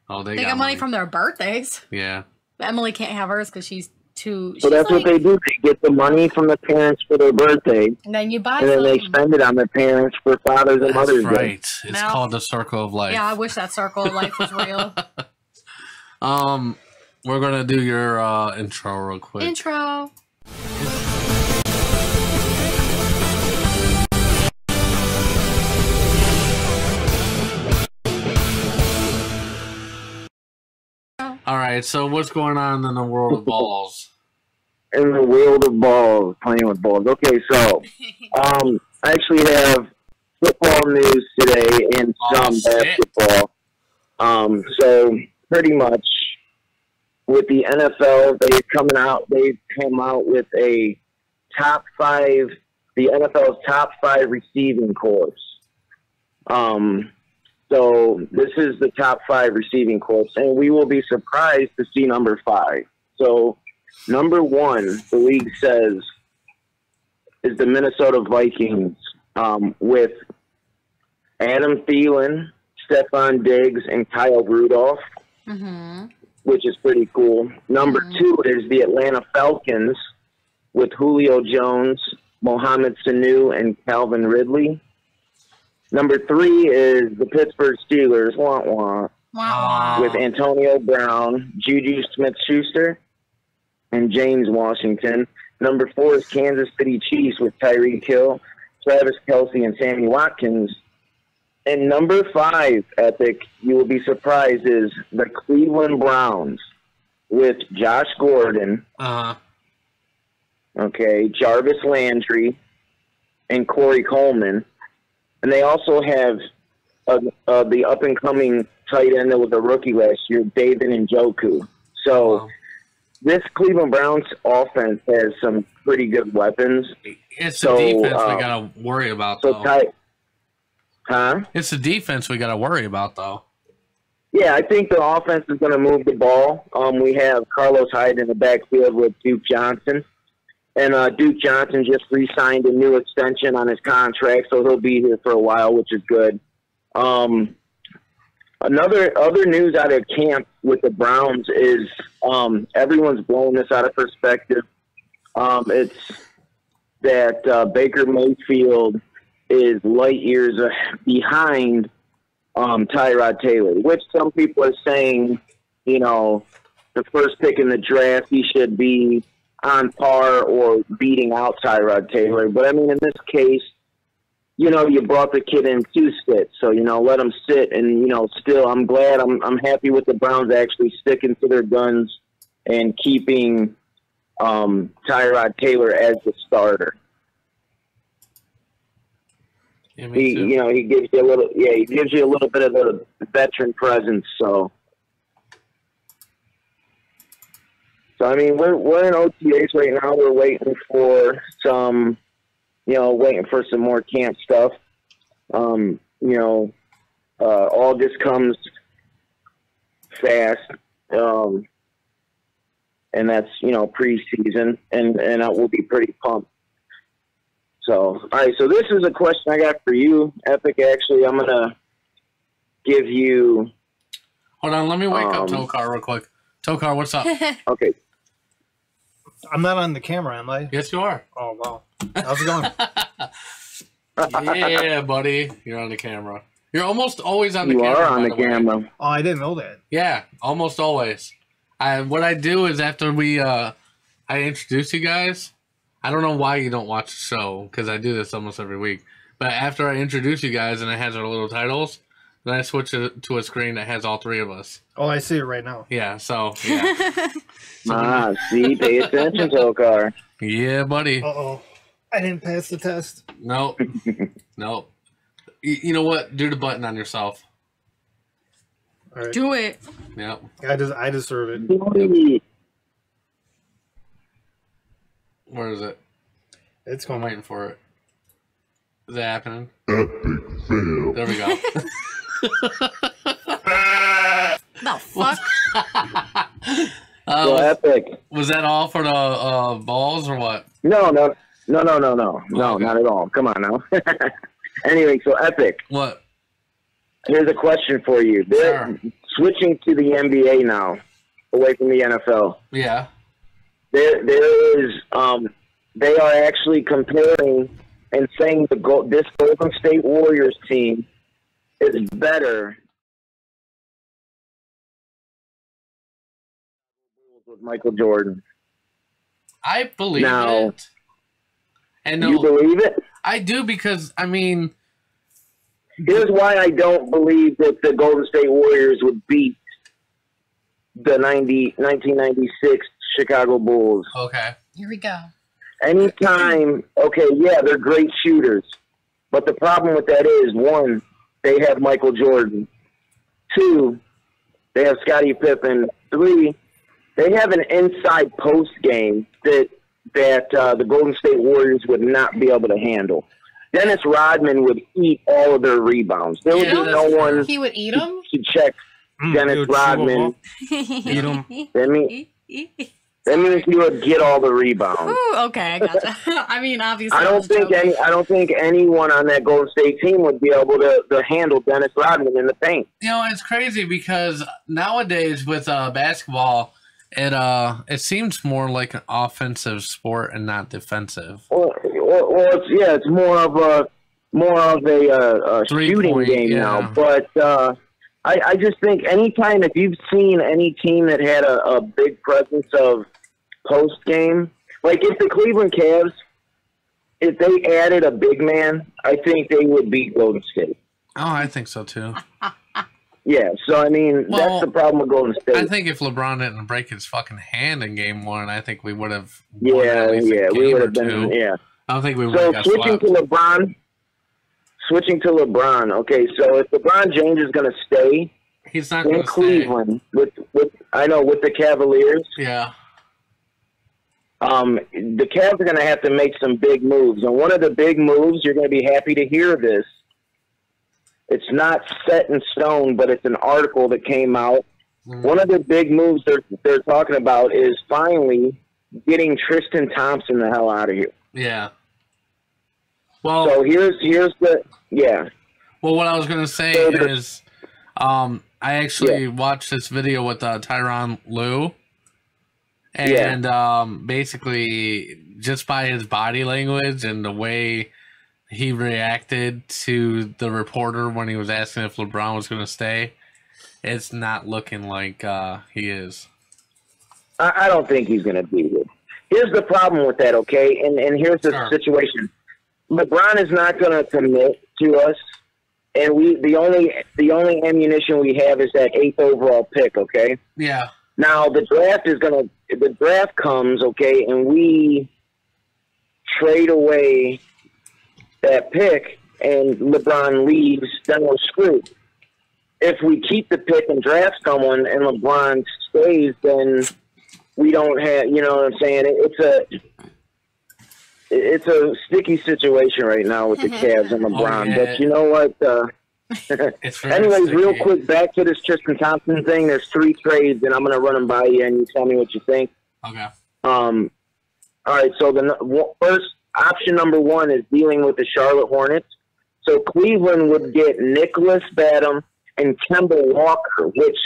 Oh,
they got money from their birthdays.
Yeah.
Emily can't have hers because she's too.
So that's what they do. They get the money from the parents for their birthday.
And then you buy
and then they spend it on their parents for Father's and Mother's Day.
Right. It's called the Circle of Life.
Yeah, I wish that Circle of Life was real.
We're going to do your intro real quick.
Intro.
All right, so what's going on in the world of balls?
In the world of balls, playing with balls. Okay, so I actually have football news today and some basketball. So pretty much with the NFL, they come out with a top 5, the NFL's top 5 receiving corps. So this is the top 5 receiving corps, and we will be surprised to see number 5. So number 1, the league says, is the Minnesota Vikings with Adam Thielen, Stephon Diggs, and Kyle Rudolph, which is pretty cool. Number 2 is the Atlanta Falcons with Julio Jones, Mohamed Sanu, and Calvin Ridley. Number 3 is the Pittsburgh Steelers, with Antonio Brown, Juju Smith-Schuster, and James Washington. Number 4 is Kansas City Chiefs with Tyreek Hill, Travis Kelce, and Sammy Watkins. And number 5, Epic, you will be surprised, is the Cleveland Browns with Josh Gordon, Jarvis Landry, and Corey Coleman. And they also have the up-and-coming tight end that was a rookie last year, David Njoku. So this Cleveland Browns offense has some pretty good weapons.
It's the defense we got to worry about, though. It's the defense we got to worry about, though.
Yeah, I think the offense is going to move the ball. We have Carlos Hyde in the backfield with Duke Johnson. And Duke Johnson just re-signed a new extension on his contract, so he'll be here for a while, which is good. Other news out of camp with the Browns is everyone's blowing this out of perspective. It's that Baker Mayfield is light years behind Tyrod Taylor, which some people are saying, the first pick in the draft, he should be on par or beating out Tyrod Taylor. But, I mean, in this case, you brought the kid in to sit. So, let him sit. And, still, I'm glad. I'm happy with the Browns actually sticking to their guns and keeping Tyrod Taylor as the starter.
Yeah,
he gives you a little, he gives you a little bit of the veteran presence. So I mean, we're in OTAs right now. We're waiting for some more camp stuff. August comes fast, and that's preseason, and we'll be pretty pumped. So, all right. So this is a question I got for you, Epic. Actually, I'm gonna give you.
Hold on, let me wake up Tokar real quick. Tokar, what's up?
Okay.
I'm not on the camera, am I?
Yes, you are.
Oh, wow. How's it going?
Yeah, buddy. You're on the camera. You're almost always on the camera.
You are on the camera.
Oh, I didn't know that.
Yeah, almost always. What I do is after I introduce you guys, I don't know why you don't watch the show, because I do this almost every week. But after I introduce you guys and it has our little titles, Then I switch it to a screen that has all three of us.
Oh, I see it right now.
Yeah, so, yeah.
See, pay attention, Tokar.
Yeah, buddy.
Uh-oh. I didn't pass the test.
Nope. Nope. You know what? Do the button on yourself.
All right.
Do it.
Yep.
I deserve it.
Where is it?
It's
I'm
going.
waiting for it. Is it happening?
Epic fail.
There we go.
The fuck?
So epic.
Was that all for the balls or what?
No, not at all. Come on now. Anyway, so epic.
What?
Here's a question for you. They're switching to the NBA now, away from the NFL.
Yeah.
There is, they are actually comparing and saying this Golden State Warriors team is better with Michael Jordan.
I believe
Now,
it. And
you believe it?
I do because, I mean...
Here's why I don't believe that the Golden State Warriors would beat the 1996 Chicago Bulls.
Okay.
Here we go.
Anytime, okay, yeah, they're great shooters. But the problem with that is, one, they have Michael Jordan. Two, they have Scottie Pippen. Three, they have an inside post game that the Golden State Warriors would not be able to handle. Dennis Rodman would eat all of their rebounds. There would be no one
He would eat them?
to check Dennis Rodman.
Eat them.
That means he would get all the rebounds.
Ooh, okay, I gotcha. I mean, obviously,
I don't think anyone on that Golden State team would be able to handle Dennis Rodman in the paint.
You know, it's crazy because nowadays with basketball, it seems more like an offensive sport and not defensive.
Well, it's more of a shooting game now. But I just think anytime, if you've seen any team that had a big presence of post game, like if the Cleveland Cavs, if they added a big man, I think they would beat Golden State.
Oh, I think so too.
Yeah, so I mean, that's the problem with Golden State.
I think if LeBron didn't break his fucking hand in Game 1, I think we would have.
We would have been. Yeah,
I don't think we would
So
have got
switching to LeBron. Okay, so if LeBron James is going to stay,
he's not
in
going to
Cleveland with the Cavaliers.
Yeah.
The Cavs are going to have to make some big moves, and one of the big moves, you're going to be happy to hear this. It's not set in stone, but it's an article that came out. One of the big moves they're talking about is finally getting Tristan Thompson the hell out of here.
Yeah. Well,
so here's the
Well, what I was going to say is, I actually watched this video with Tyronn Lue, and basically just by his body language and the way he reacted to the reporter when he was asking if LeBron was going to stay, it's not looking like he is.
I don't think he's going to be here. Here's the problem with that, okay? And here's the situation. LeBron is not going to commit to us, and the only ammunition we have is that 8th overall pick, okay?
Yeah.
Now the draft comes, okay, and we trade away that pick and LeBron leaves, then we're screwed. If we keep the pick and draft someone and LeBron stays, then we don't have, you know what I'm saying? It's a sticky situation right now with the Cavs and LeBron. But you know what? Anyways,
sticky.
Real quick, back to this Tristan Thompson thing. There's 3 trades, and I'm going to run them by you, and you tell me what you think.
Okay.
All right, so the first option number 1 is dealing with the Charlotte Hornets. So Cleveland would get Nicholas Batum and Kemba Walker, which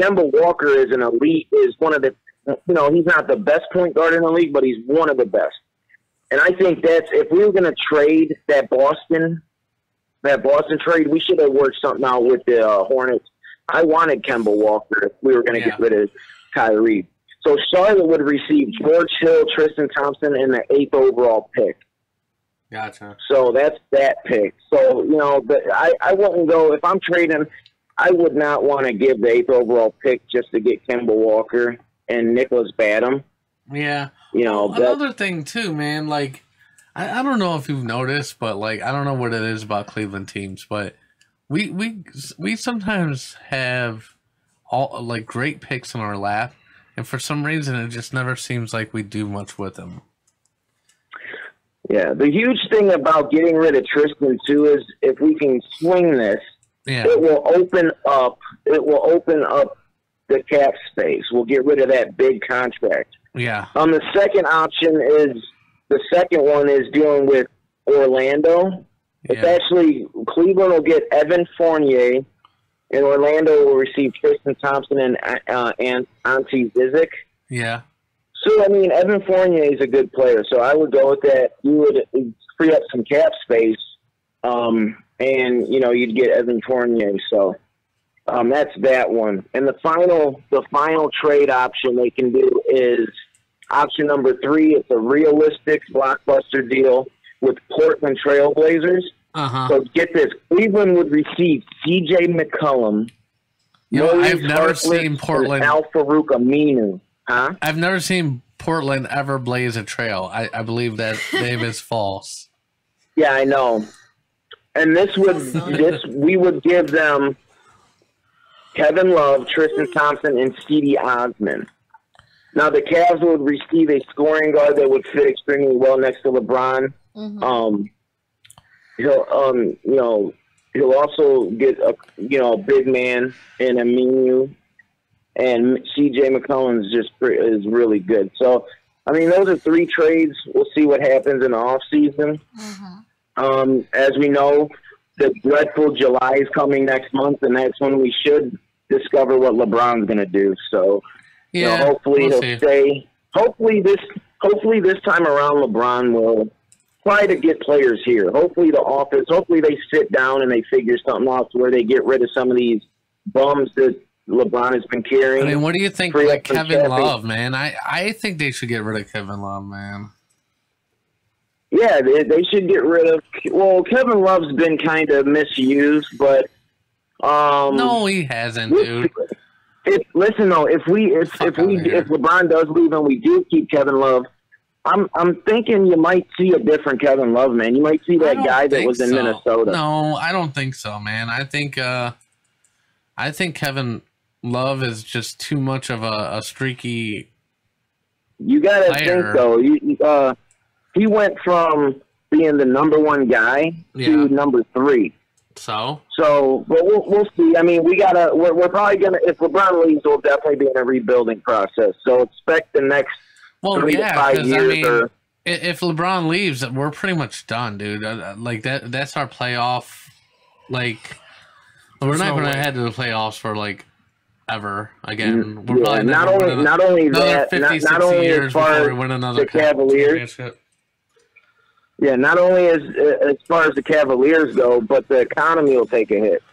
Kemba Walker is an elite, is one of the, he's not the best point guard in the league, but he's one of the best. And I think if we were going to trade that Boston trade, we should have worked something out with the Hornets. I wanted Kemba Walker if we were going to get rid of Kyrie. So Charlotte would receive George Hill, Tristan Thompson, and the 8th overall pick.
Gotcha.
So that's that pick. So, you know, but I wouldn't go, if I'm trading, I would not want to give the 8th overall pick just to get Kemba Walker and Nicholas Batum.
Yeah.
You know,
another thing too, man, like, I don't know if you've noticed, but like, I don't know what it is about Cleveland teams, but we sometimes have all like great picks in our lap, and for some reason it just never seems like we do much with them.
Yeah, the huge thing about getting rid of Tristan too is if we can swing this, it will open up the cap space. We'll get rid of that big contract.
Yeah.
The second one is dealing with Orlando. It's actually Cleveland will get Evan Fournier, and Orlando will receive Tristan Thompson and Ante Zizic.
Yeah.
So, I mean, Evan Fournier is a good player, so I would go with that. You would free up some cap space, and, you know, you'd get Evan Fournier. So that's that one. And the final trade option they can do is option number 3. It's a realistic blockbuster deal with Portland Trailblazers. So get this. Cleveland would receive C.J. McCollum.
You know, I've never seen Portland.
Al-Farouq Aminu. Huh?
I've never seen Portland ever blaze a trail. I believe that name is false.
Yeah, I know. And we would give them Kevin Love, Tristan Thompson, and Cedi Osman. Now the Cavs would receive a scoring guard that would fit extremely well next to LeBron. He'll also get a big man in Aminu. And C.J. McCollum is really good. So, I mean, those are 3 trades. We'll see what happens in the offseason. As we know, the dreadful July is coming next month, and that's when we should discover what LeBron's going to do. So, hopefully he'll stay. Hopefully this time around, LeBron will try to get players here. Hopefully they sit down and they figure something out to where they get rid of some of these bums that LeBron has been carrying.
I mean, what do you think, like Kevin Love, man? I think they should get rid of Kevin Love, man.
Yeah, they should get rid of. Well, Kevin Love's been kind of misused, but
no, he hasn't, dude.
If LeBron does leave and we do keep Kevin Love, I'm thinking you might see a different Kevin Love, man. You might see that guy that was in Minnesota.
No, I don't think so, man. I think Kevin Love is just too much of a streaky.
You gotta think though. He went from being the number 1 guy to number 3.
So,
but we'll see. I mean, we're probably gonna. If LeBron leaves, we'll definitely be in a rebuilding process. So expect the next 3 to 5 years.
I mean, if LeBron leaves, we're pretty much done, dude. Like that's our playoff. Like, we're not going to head to the playoffs for like ever again. We're probably
not only that, not only as far as the Cavaliers. Yeah, not only as far as the Cavaliers go, but the economy will take a hit.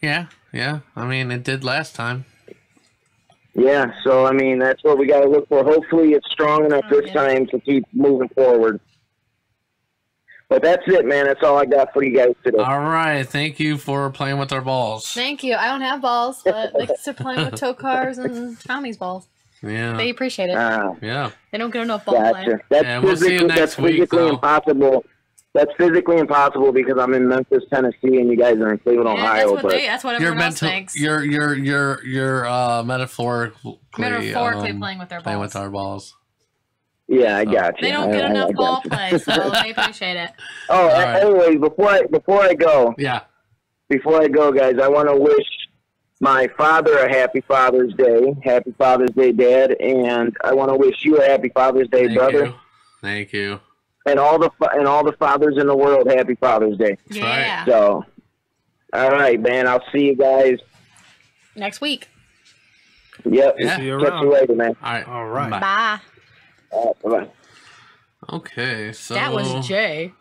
Yeah. I mean, it did last time.
Yeah, so I mean, that's what we got to look for. Hopefully, it's strong enough this time to keep moving forward. But that's it, man. That's all I got for you guys today.
All right. Thank you for playing with our balls.
Thank you. I don't have balls, but they can sit playing with Tokar's and Tommy's balls.
Yeah.
They appreciate it.
Yeah.
They don't get enough ball play.
We'll see you next week,
physically impossible. That's physically impossible because I'm in Memphis, Tennessee, and you guys are in Cleveland, Ohio.
That's what everyone else thinks.
You're metaphorically
playing with their balls.
Playing with our balls.
Yeah, I got you.
They don't get enough ball play, so they appreciate it.
Oh, anyway, before I go, guys, I want to wish my father a happy Father's Day. Happy Father's Day, Dad, and I want to wish you a happy Father's Day, brother.
Thank you.
And all the fathers in the world, happy Father's Day.
Yeah.
Right. So, all right, man. I'll see you guys
next week.
Yep.
Yeah.
See you later, man.
All right.
Bye.
Bye.
Okay, so
that was Jay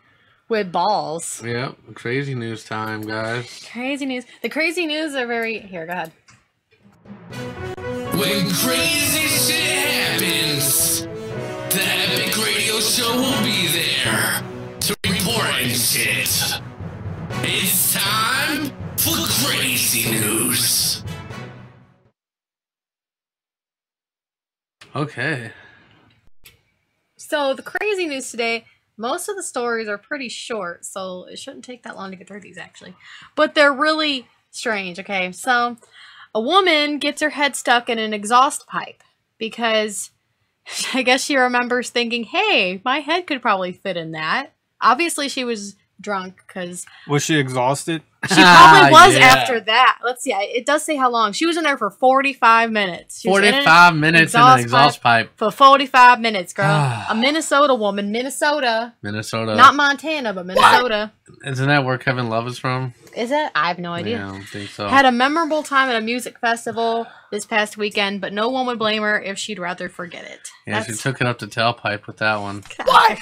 with balls.
Yep. Crazy news time, guys.
Crazy news. The crazy news are very here. Go ahead.
When crazy shit happens, the Epic Radio show will be there to report and shit. It's time for crazy news.
Okay.
So the crazy news today, most of the stories are pretty short, so it shouldn't take that long to get through these actually. But they're really strange, okay? So a woman gets her head stuck in an exhaust pipe because I guess she remembers thinking, hey, my head could probably fit in that. Obviously she was drunk because...
Was she exhausted?
She probably was after that. Let's see. It does say how long. She was in there for 45 minutes. She
45 minutes in an exhaust pipe.
For 45 minutes, girl. A Minnesota woman. Minnesota. Not Montana, but Minnesota.
Isn't that where Kevin Love is from?
Is it? I have no idea.
Yeah, I don't think so.
Had a memorable time at a music festival this past weekend, but no one would blame her if she'd rather forget it.
Yeah, she took it up the tailpipe with that one.
What?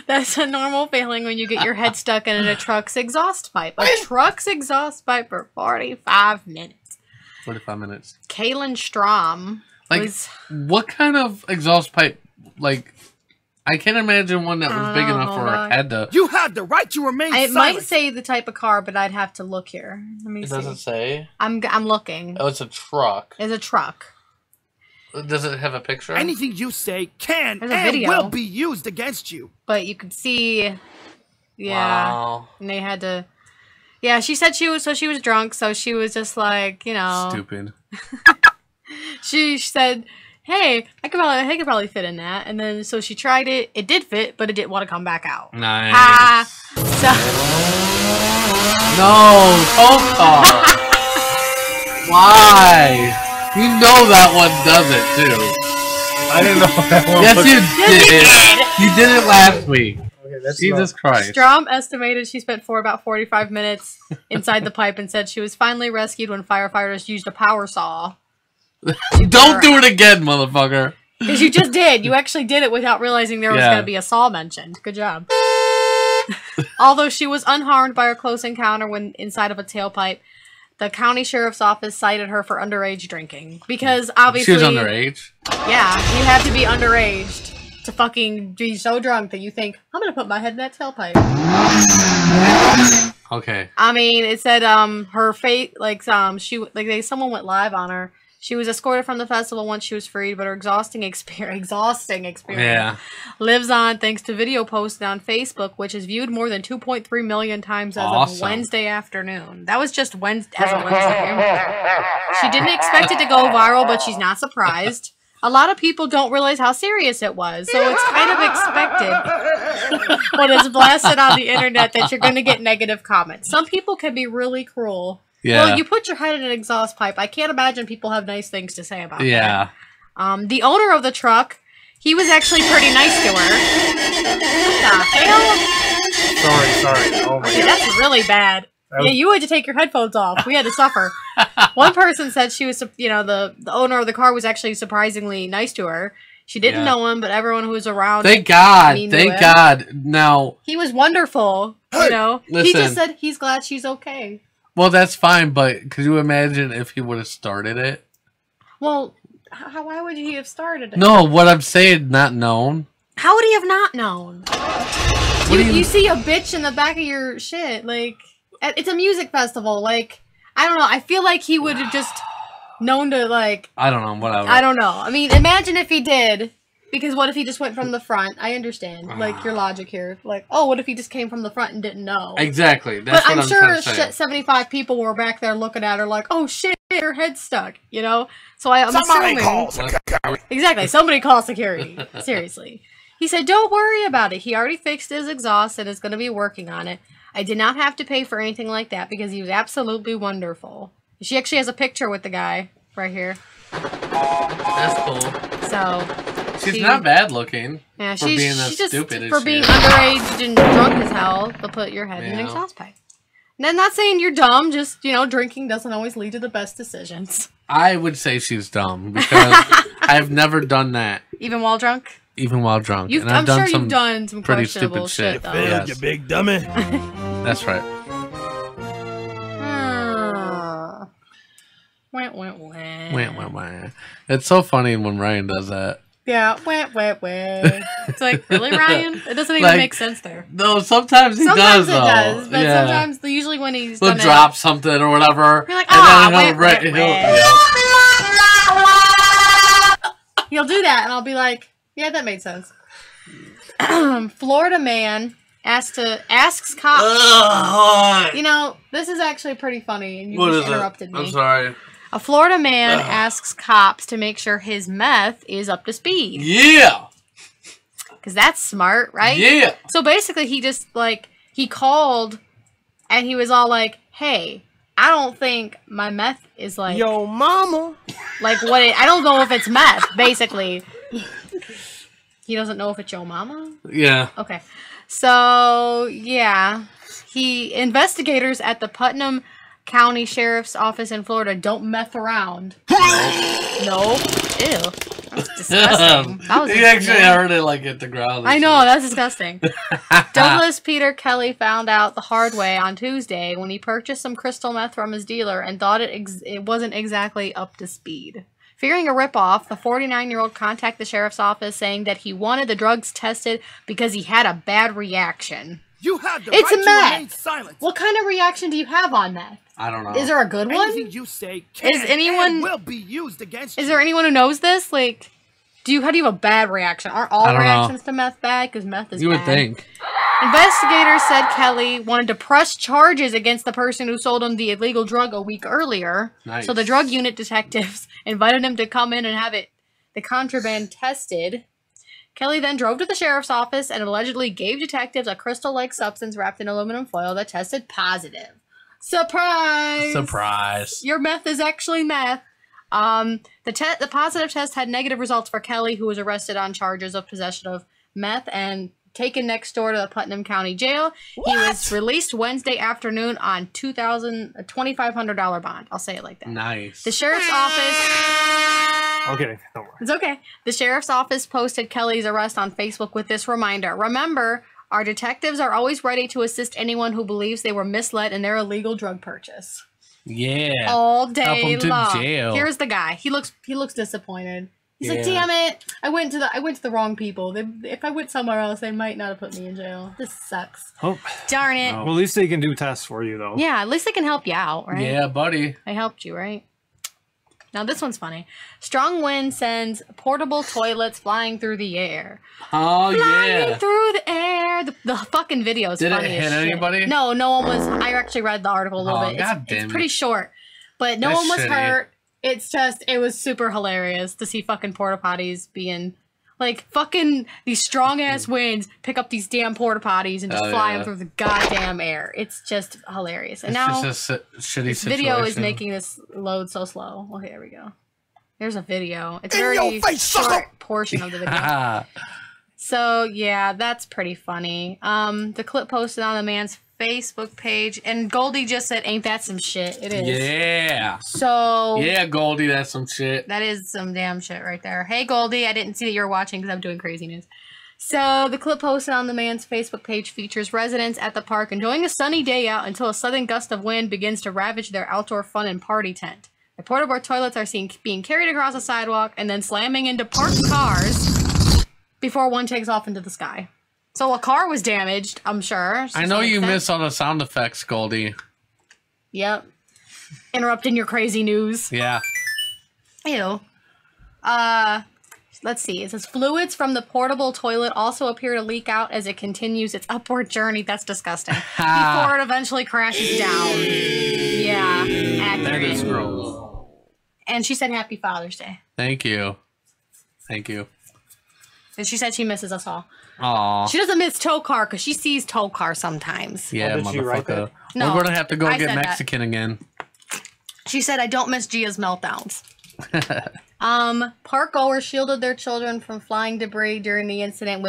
That's a normal feeling when you get your head stuck in a truck's exhaust pipe. A truck's exhaust pipe for 45 minutes.
45 minutes.
Kaylin Strom was...
What kind of exhaust pipe, like... I can't imagine one that was big enough for her head to...
You have the right to remain silent.
It might say the type of car, but I'd have to look here. Let me see.
It doesn't say?
I'm looking.
Oh, it's a truck.
It's a truck.
Does it have a picture?
Anything you say can
There's a
and
video.
will be used against you.
But you could see... Yeah.
Wow.
And they had to... Yeah, she said she was drunk, so she was just like, you know...
Stupid.
She said... Hey, I could probably fit in that. And then, so she tried it. It did fit, but it didn't want to come back out.
Nice.
So...
No, phone car. Why? You know that one does it, too.
I didn't know that one.
Yes, you did. You did it last week.
Okay,
Jesus Christ.
Strom estimated she spent about 45 minutes inside the pipe and said she was finally rescued when firefighters used a power saw.
Don't do it again, motherfucker.
Because you just did. You actually did it without realizing there was going to be a saw mentioned. Good job. Although she was unharmed by her close encounter when inside of a tailpipe, the county sheriff's office cited her for underage drinking. Because obviously...
She was underage?
Yeah, you have to be underage to fucking be so drunk that you think, I'm going to put my head in that tailpipe.
Okay.
I mean, it said her fate, someone went live on her. She was escorted from the festival once she was freed, but her exhausting experience lives on thanks to video posted on Facebook, which is viewed more than 2.3 million times as of Wednesday afternoon. That was just Wednesday. She didn't expect it to go viral, but she's not surprised. A lot of people don't realize how serious it was, so it's kind of expected when it's blasted on the internet that you're going to get negative comments. Some people can be really cruel.
Yeah.
Well, you put your head in an exhaust pipe. I can't imagine people have nice things to say about that.
Yeah.
The owner of the truck, he was actually pretty nice to her. What the hell?
Sorry. Oh my God.
That's really bad. Yeah, you had to take your headphones off. We had to suffer. One person said she was, the owner of the car was actually surprisingly nice to her. She didn't know him, but everyone who was around.
Thank God. Thank God. Now.
He was wonderful.
Listen.
He just said he's glad she's okay.
Well, that's fine, but could you imagine if he would have started it?
Well, why would he have started it?
No, what I'm saying, not known.
How would he have not known? You see a bitch in the back of your shit. Like, it's a music festival. Like, I don't know. I feel like he would have just known to, like...
I don't know, whatever.
I don't know. I mean, imagine if he did. Because what if he just went from the front? I understand, like, your logic here. Like, oh, what if he just came from the front and didn't know?
Exactly. That's what I'm
sure
trying to say.
75 people were back there looking at her like, oh, shit, her head's stuck, So I'm assuming... Exactly. Somebody call security. Seriously. He said, don't worry about it. He already fixed his exhaust and is going to be working on it. I did not have to pay for anything like that because he was absolutely wonderful. She actually has a picture with the guy right here.
That's cool.
So...
She's not bad looking.
Yeah,
for being
she's just
stupid
for being underage and drunk as hell. To put your head in an exhaust pipe. And I'm not saying you're dumb. Just drinking doesn't always lead to the best decisions.
I would say she's dumb because I've never done that.
Even while drunk.
Even while drunk.
I'm sure you've done some
pretty
questionable
stupid shit.
Though.
Yes. You big dummy.
That's right.
Wah, wah, wah.
Wah, wah, wah. It's so funny when Ryan does that.
Yeah, wah. It's like, really, Ryan? It doesn't even
Like,
make sense there.
No, sometimes he
Sometimes
does,
it
though.
does, but
Yeah.
sometimes, usually when he's
He'll
done
drop something or whatever.
You're like,
and then
"Ah, he'll do that, and I'll be like, yeah, that made sense. Florida man asks cops. You know, this is actually pretty funny, and you
What
just
is it?
interrupted me.
I'm sorry.
A Florida man asks cops to make sure his meth is up to speed.
Yeah.
Because that's smart, right?
Yeah.
So basically, he just, like, he called, and he was all like, hey, I don't think my meth is, like...
Yo, mama.
Like, I don't know if it's meth, basically. He doesn't know if it's your mama?
Yeah.
Okay. So, yeah. Investigators at the Putnam County Sheriff's Office in Florida don't meth around. No. Ew. That's disgusting. That was
He actually heard it like hit the ground.
I know, that's disgusting. Douglas Peter Kelly found out the hard way on Tuesday when he purchased some crystal meth from his dealer and thought it wasn't exactly up to speed. Fearing a ripoff, the 49-year-old contacted the sheriff's office saying that he wanted the drugs tested because he had a bad reaction.
You have the
It's
right to
meth.
remain silent.
What kind of reaction do you have on meth?
I don't know.
Is there a good one?
Anything you say can
Is anyone
and will be used against you.
Is there anyone who knows this? Like, how do you have a bad reaction? Aren't all
I don't know.
reactions to meth bad? Because meth is
You
bad.
would think.
Investigators said Kelly wanted to press charges against the person who sold him the illegal drug a week earlier.
Nice.
So the drug unit detectives invited him to come in and have the contraband tested. Kelly then drove to the sheriff's office and allegedly gave detectives a crystal-like substance wrapped in aluminum foil that tested positive. Surprise!
Surprise.
Your meth is actually meth. The positive test had negative results for Kelly, who was arrested on charges of possession of meth and taken next door to the Putnam County Jail. He was released Wednesday afternoon on a $2,500 bond. I'll say it like that.
Nice.
The sheriff's office...
Okay, don't worry.
It's okay. The sheriff's office posted Kelly's arrest on Facebook with this reminder. Remember, our detectives are always ready to assist anyone who believes they were misled in their illegal drug purchase.
Yeah.
All
Help
day
him to
long.
jail.
Here's the guy. He looks disappointed. He's like,
Yeah.
"Damn it! I went to the wrong people. If I went somewhere else, they might not have put me in jail. This sucks.
Oh,
Darn it."
well, at least they can do tests for you, though.
Yeah, at least they can help you out, right?
Yeah, buddy.
I helped you, right? Now this one's funny. Strong wind sends portable toilets flying through the air.
Oh,
Flying
yeah.
through the air. The fucking video is
Did it
funny
hit
as shit.
anybody?
No, no one was. I actually read the article a little
Oh,
bit.
God
It's
damn
pretty
it.
short, but no
That's
one was
shitty.
hurt. It's just, it was super hilarious to see fucking porta potties being like fucking these strong ass winds pick up these damn porta potties and just
Oh,
fly
yeah.
them through the goddamn air. It's just hilarious. And
It's
now
just a shitty
this
situation.
video is making this load so slow. Okay, there we go. There's a video. It's a
In
very
your face,
short
sucker!
portion of the video. So yeah, that's pretty funny. The clip posted on the man's Facebook page, and Goldie just said, "Ain't that some shit?" It is.
Yeah.
So
Yeah, Goldie, that's some shit.
that is some damn shit right there. Hey Goldie, I didn't see that you were watching because I'm doing crazy news. So the clip posted on the man's Facebook page features residents at the park enjoying a sunny day out until a sudden gust of wind begins to ravage their outdoor fun and party tent. The portable toilets are seen being carried across the sidewalk and then slamming into parked cars before one takes off into the sky. So a car was damaged, I'm sure.
I know you miss all the sound effects, Goldie.
Yep. Interrupting your crazy news.
Yeah.
Ew. Let's see. It says fluids from the portable toilet also appear to leak out as it continues its upward journey. That's disgusting. Before it eventually crashes down. Yeah. Accurate.
That is gross.
And she said Happy Father's Day.
Thank you. Thank you.
And she said she misses us all.
Aw.
She doesn't miss Tokar because she sees Tokar sometimes.
Yeah,
did she write
motherfucker.
that?
No,
We're gonna have to go
I
get
said that.
Mexican again.
She said, I don't miss Gia's meltdowns. Park goers shielded their children from flying debris during the incident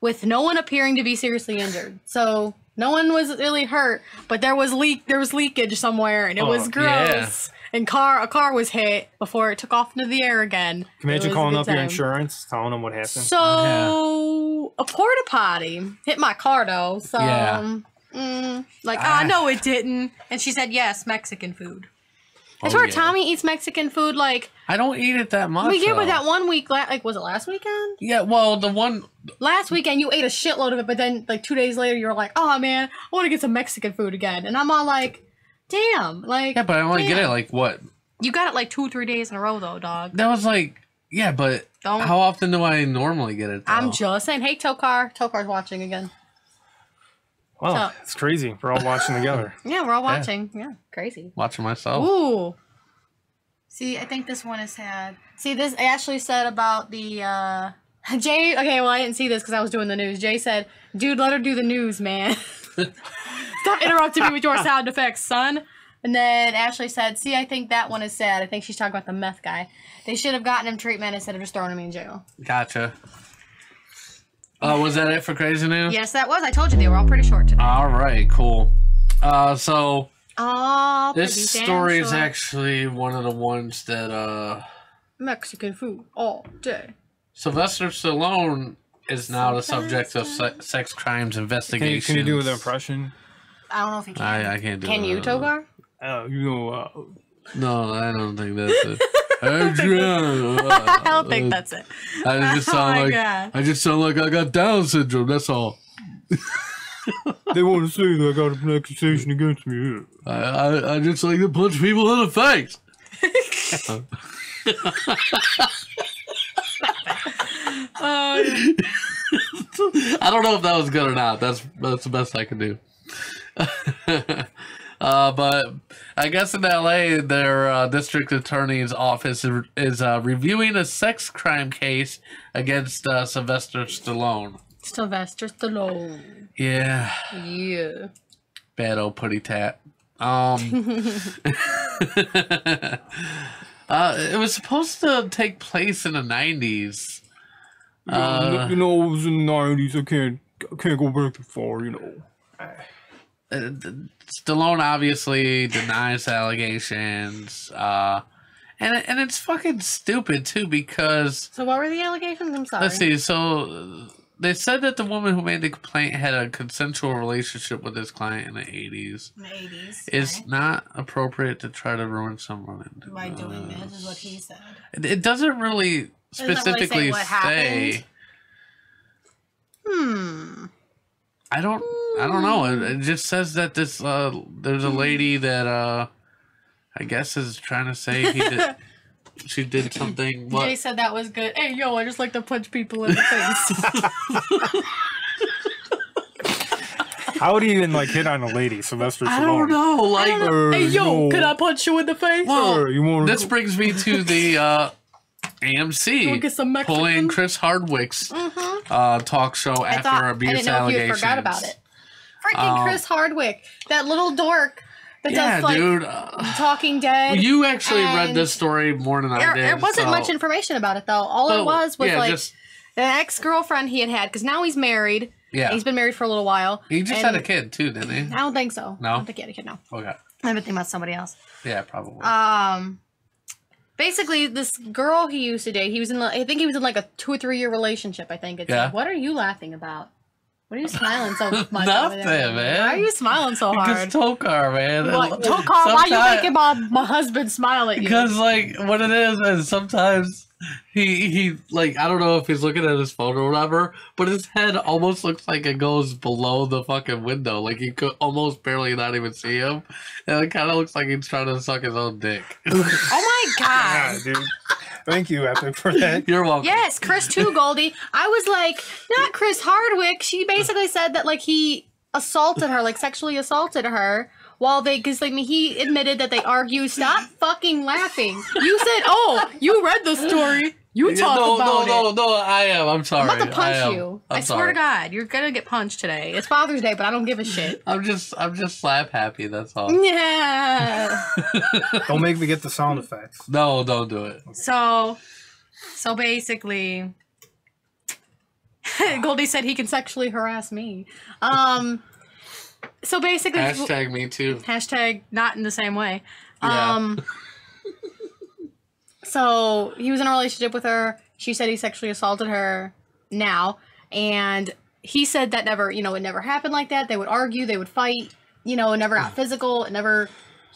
with no one appearing to be seriously injured. So no one was really hurt, but there was leakage somewhere and it was gross.
yeah.
And a car was hit before it took off into the air again.
Can you
It
imagine
was a
calling
good
up your
time.
insurance, telling them what happened?
So a porta potty hit my car though. So
Yeah.
no, it didn't. And she said yes, Mexican food. I swear Tommy eats Mexican food like...
I don't eat it that much.
We did with
though.
that 1 week, like, was it last weekend?
Yeah, well, the one...
Last weekend, you ate a shitload of it, but then, like, 2 days later, you were like, oh, man, I want to get some Mexican food again. And I'm all like, damn. Like,
yeah, but I only get it, like, what?
You got it, like, 2 or 3 days in a row, though, dog.
That was, like... Yeah, but how often do I normally get it, though?
I'm just saying. Hey, Tokar. Tokar's watching again.
Wow, it's crazy. We're all watching together.
Yeah, we're all watching. Yeah, crazy.
Watching myself.
Ooh. See, I think this one is sad. See, this Ashley said about the, Jay, okay, well, I didn't see this because I was doing the news. Jay said, dude, let her do the news, man. Stop interrupting me with your sound effects, son. And then Ashley said, see, I think that one is sad. I think she's talking about the meth guy. They should have gotten him treatment instead of just throwing him in jail.
Gotcha. Was that it for Crazy News?
Yes, that was. I told you they were all pretty short today.
All right, cool. So...
Oh,
this story is actually one of the ones that
Mexican food all day.
Sylvester Stallone is now the subject of sex crimes investigations.
Can you do an impression?
I don't know if he can.
I can't do it.
Can you, Togar?
No, I don't think that's it.
I don't think that's it.
I just sound like I got Down syndrome. That's all.
They want to say that I got an accusation against me.
I just like to punch people in the face. I don't know if that was good or not. That's the best I can do. But I guess in LA, their district attorney's office is reviewing a sex crime case against Sylvester Stallone.
Sylvester Stallone.
Yeah.
Yeah.
Bad old putty tat. It was supposed to take place in the 90s.
It was in the 90s. I can't go back too far,
Stallone obviously denies allegations. And it's fucking stupid, too, because...
So what were the allegations? I'm sorry.
Let's see. So... They said that the woman who made the complaint had a consensual relationship with his client in the 80s.
In the 80s.
It's not appropriate to try to ruin someone.
By doing this is what he said.
It doesn't really specifically say. I don't know. It just says that this there's a lady that I guess is trying to say she did something. What?
Jay said that was good. Hey, yo, I just like to punch people in the face.
How would he even hit on a lady, Sylvester Stallone?
I don't know.
Hey, yo, can I punch you in the face?
Well, this brings me to the AMC pulling Chris Hardwick's talk show after abuse allegations.
I didn't know if you forgot about it. Freaking Chris Hardwick, that little dork. That does,
dude.
Talking Dead.
You actually read this story more than I did.
There wasn't much information about it, though. All it was an ex-girlfriend he had, because now he's married.
Yeah.
He's been married for a little while.
He just had a kid, too, didn't he?
I don't think so.
No?
I don't think he had a kid, no.
Okay.
I've been thinking about somebody else.
Yeah, probably.
Basically, this girl he used to date, I think he was in like a 2 or 3 year relationship, I think. What are you laughing about? What are you smiling so much?
Nothing, man.
Why are you smiling so hard?
Because Tokar, man.
Tokar, why are you making my husband smile at you?
Because, what it is sometimes he I don't know if he's looking at his phone or whatever, but his head almost looks like it goes below the fucking window. Like, you could almost barely not even see him. And it kind of looks like he's trying to suck his own dick.
Oh, my God.
Yeah, dude. Thank you, Epic, for that.
You're welcome.
Yes, Chris too, Goldie. I was like, not Chris Hardwick. She basically said that he assaulted her, sexually assaulted her while because he admitted that they argued. Stop fucking laughing. You said, oh, you read the story. You talk about it.
No, I am. I'm sorry.
I'm about to punch you. I swear to God, you're gonna get punched today. It's Father's Day, but I don't give a shit.
I'm just slap happy. That's all.
Yeah.
Don't make me get the sound effects.
No, don't do it.
So basically, Goldie said he can sexually harass me. So basically,
hashtag me too.
Hashtag not in the same way.
Yeah.
So he was in a relationship with her. She said he sexually assaulted her now. And he said that never, it never happened like that. They would argue, they would fight, it never got physical.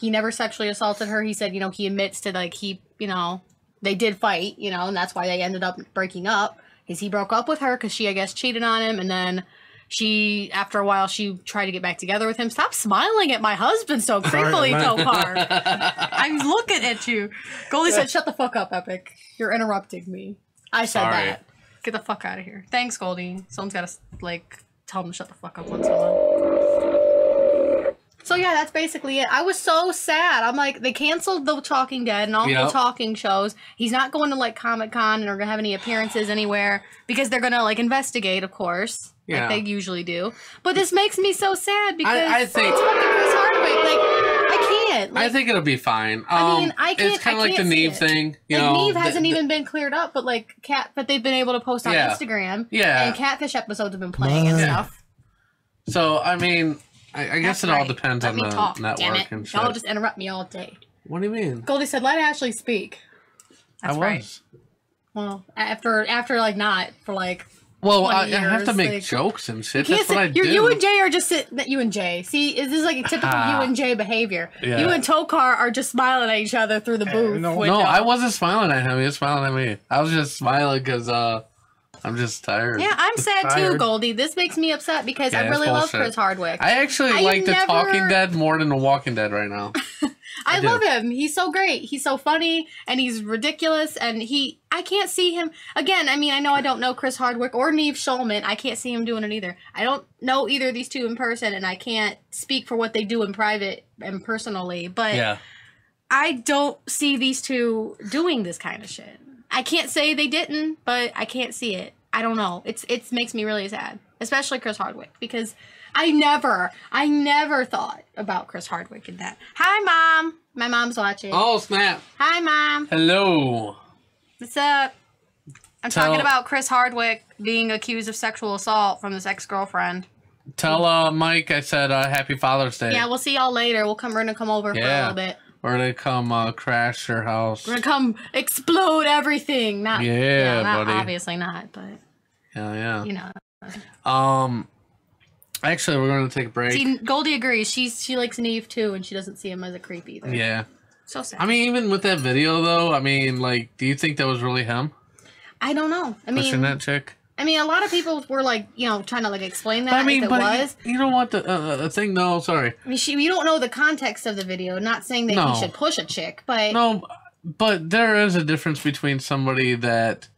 he never sexually assaulted her. He said, you know, he admits to like they did fight, you know, and that's why they ended up breaking up. Is he broke up with her because she, I guess, cheated on him, and then she, after a while, she tried to get back together with him. Stop smiling at my husband so creepily, Tokar. I'm looking at you. Goldie said, shut the fuck up, Epic. You're interrupting me. I said that. Get the fuck out of here. Thanks, Goldie. Someone's got to, like, tell him to shut the fuck up once in a while. So, yeah, that's basically it. I was so sad. I'm like, they canceled The Talking Dead and all the talking shows. He's not going to, like, Comic-Con or going to have any appearances anywhere because they're going to, like, investigate, of course. Like they usually do. But this makes me so sad because
I think
it's fucking Chris Hardwick. Like, I can't. Like,
I think it'll be fine.
I mean, I can't.
It's kind of like the Neve thing. You
like,
know,
Neve hasn't even been cleared up, but like but they've been able to post on Instagram.
Yeah.
And Catfish episodes have been playing and stuff.
So I mean, I guess it all depends on the network and shit.
Y'all just interrupt me all day.
What do you mean?
Goldie said, "Let Ashley speak." That's
right.
Well, after like not for like.
Well, I have to make jokes and shit. That's what I do.
You and Jay are just sitting. You and Jay. See, this is like a typical you and Jay behavior. Yeah. You and Tokar are just smiling at each other through the booth.
No, I wasn't smiling at him. He was smiling at me. I was just smiling because I'm just tired.
Yeah, I'm sad too, Goldie. This makes me upset because I really love Chris Hardwick.
I actually like The Talking Dead more than The Walking Dead right now.
I love him. He's so great. He's so funny and he's ridiculous. And I can't see him again. I mean, I know I don't know Chris Hardwick or Neve Schulman. I can't see him doing it either. I don't know either of these two in person, and I can't speak for what they do in private and personally. But I don't see these two doing this kind of shit. I can't say they didn't, but I can't see it. I don't know. It makes me really sad, especially Chris Hardwick, because I never thought about Chris Hardwick in that. Hi, Mom. My mom's watching.
Oh, snap.
Hi, Mom.
Hello.
What's up? I'm talking about Chris Hardwick being accused of sexual assault from this ex-girlfriend.
Tell Mike I said Happy Father's Day.
Yeah, we'll see y'all later. We're gonna come over for a little bit.
Or they come crash your house.
We're gonna come explode everything. Not
buddy.
Obviously not, but
yeah.
You know.
Actually, we're going to take a break.
See, Goldie agrees. She likes Neve too, and she doesn't see him as a creep either.
Yeah.
So sad.
I mean, even with that video, though, I mean, like, do you think that was really him?
I don't know. I mean,
pushing that chick?
I mean, a lot of people were like, you know, trying to like explain that.
You know what the thing? No, sorry.
I mean, you don't know the context of the video. Not saying that he should push a chick, but
no, but there is a difference between somebody that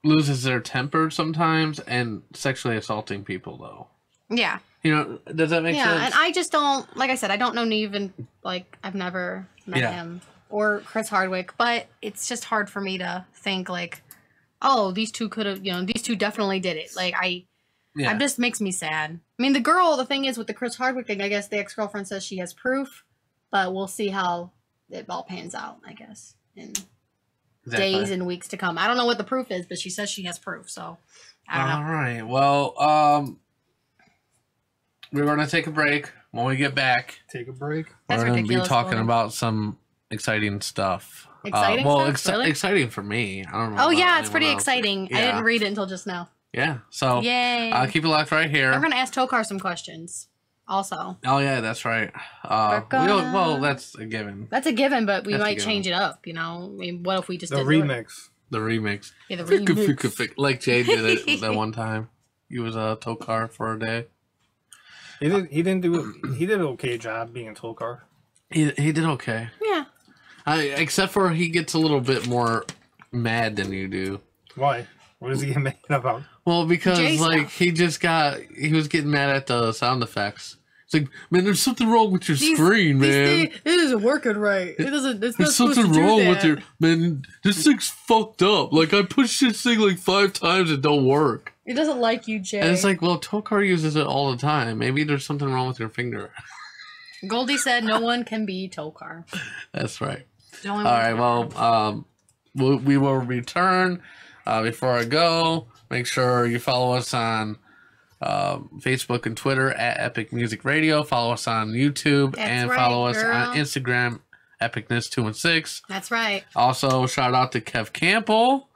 loses their temper sometimes and sexually assaulting people, though.
Yeah.
You know, does that make sense?
Yeah, and I just don't, like I said, I don't know Neve, and like I've never met him or Chris Hardwick, but it's just hard for me to think like, oh, these two could have, you know, these two definitely did it. Like it just makes me sad. I mean, the thing is with the Chris Hardwick thing, I guess the ex-girlfriend says she has proof, but we'll see how it all pans out, I guess, in days and weeks to come. I don't know what the proof is, but she says she has proof, so I don't know.
All right. Well, we're going to take a break. When we get back,
take a break.
We're going to be talking about some exciting stuff.
Exciting stuff? Really?
Exciting for me. I don't know.
Oh, yeah, it's pretty exciting. Yeah. I didn't read it until just now.
Yeah. So,
yay.
Keep it locked right here.
I'm going to ask Tokar some questions also.
Oh, yeah, that's right. Well, that's a given.
That's a given, but we might change it up, you know? I mean, what if we just
did the remix?
The remix.
Yeah, the remix.
Like Jay did it that one time. He was a Tokar for a day.
He did an okay job being a Tokar.
He did okay.
Yeah.
Except for he gets a little bit more mad than you do.
Why? What does he get mad about?
Well, because he was getting mad at the sound effects. It's like, man, there's something wrong with your screen, man.
It isn't working right.
There's something wrong with your man. This thing's fucked up. Like I pushed this thing like 5 times, it don't work.
It doesn't like you, Jay.
And it's like, well, Tokar uses it all the time. Maybe there's something wrong with your finger.
Goldie said, "No one can be Tokar."
That's right. All right. Well, we will return. Before I go, make sure you follow us on Facebook and Twitter at Epic Music Radio. Follow us on YouTube follow us on Instagram, Epicness216.
That's right.
Also, shout out to Kev Campbell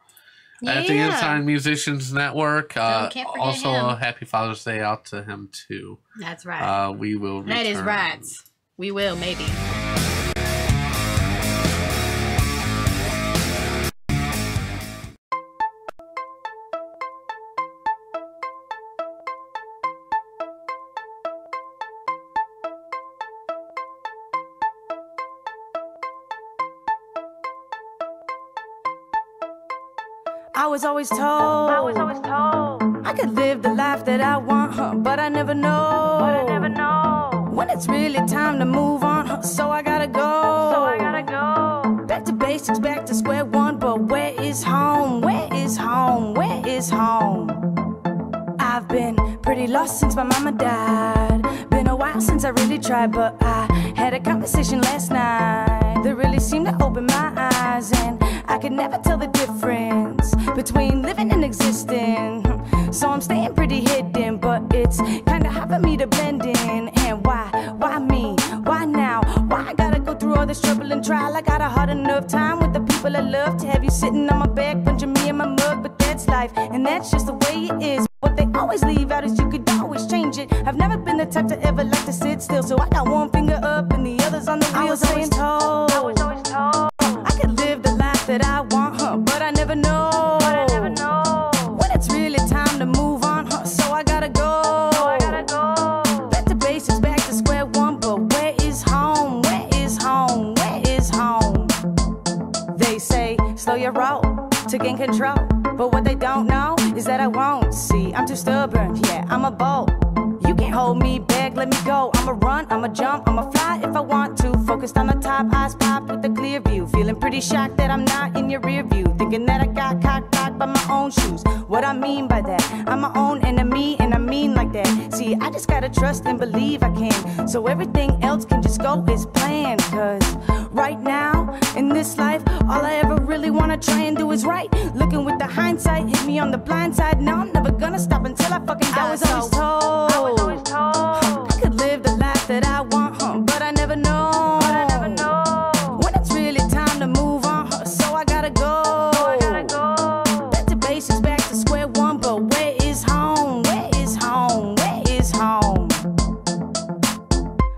at the Ensign Musicians Network. Also,
him.
a happy Father's Day out to him too.
That's right.
We will return.
That is right. We will, maybe.
I was always told I could live the life that I want, but I never know when it's really time to move on, so I gotta go. Back to basics, back to square one, but where is home? Where is home? Where is home? I've been pretty lost since my mama died. Been a while since I really tried, but I had a conversation last night that really seemed to open my eyes, and I could never tell the difference between living and existing. So I'm staying pretty hidden, but it's kinda hard for me to blend in. And why me? Why now? Why I gotta go through all this trouble and trial? I got a hard enough time with the people I love to have you sitting on my back, punching me in my mug, but that's life, and that's just the way it is. What they always leave out is you could always change it. I've never been the type to ever like to sit still, so I got one finger up and the other's on the wheel. I was always told I could live the life that I want, but I never know when it's really time to move on, so I gotta go. Back to basics, back to square one, but where is home? Where is home? Where is home? They say slow your roll to gain control, but what they don't know is that I won't. See, I'm too stubborn, yeah, I'm a bolt. You can't hold me back, let me go. I'ma run, I'ma jump, I'ma fly if I want to. Focused on the top, eyes popped with a clear view. Feeling pretty shocked that I'm not in your rear view. Thinking that I got cocked by my own shoes. What I mean by that, I'm my own enemy, and I mean like that. See, I just gotta trust and believe I can, so everything else can just go as planned. Cause right now, in this life, all I ever really wanna try and do is right. Looking with the hindsight, hit me on the blind side. Now I'm never gonna stop until I fucking die. I was always told I could live the life that I want, but I never know when it's really time to move on, so I gotta go. Back to basics, back to square one, but where is home? Where is home? Where is home?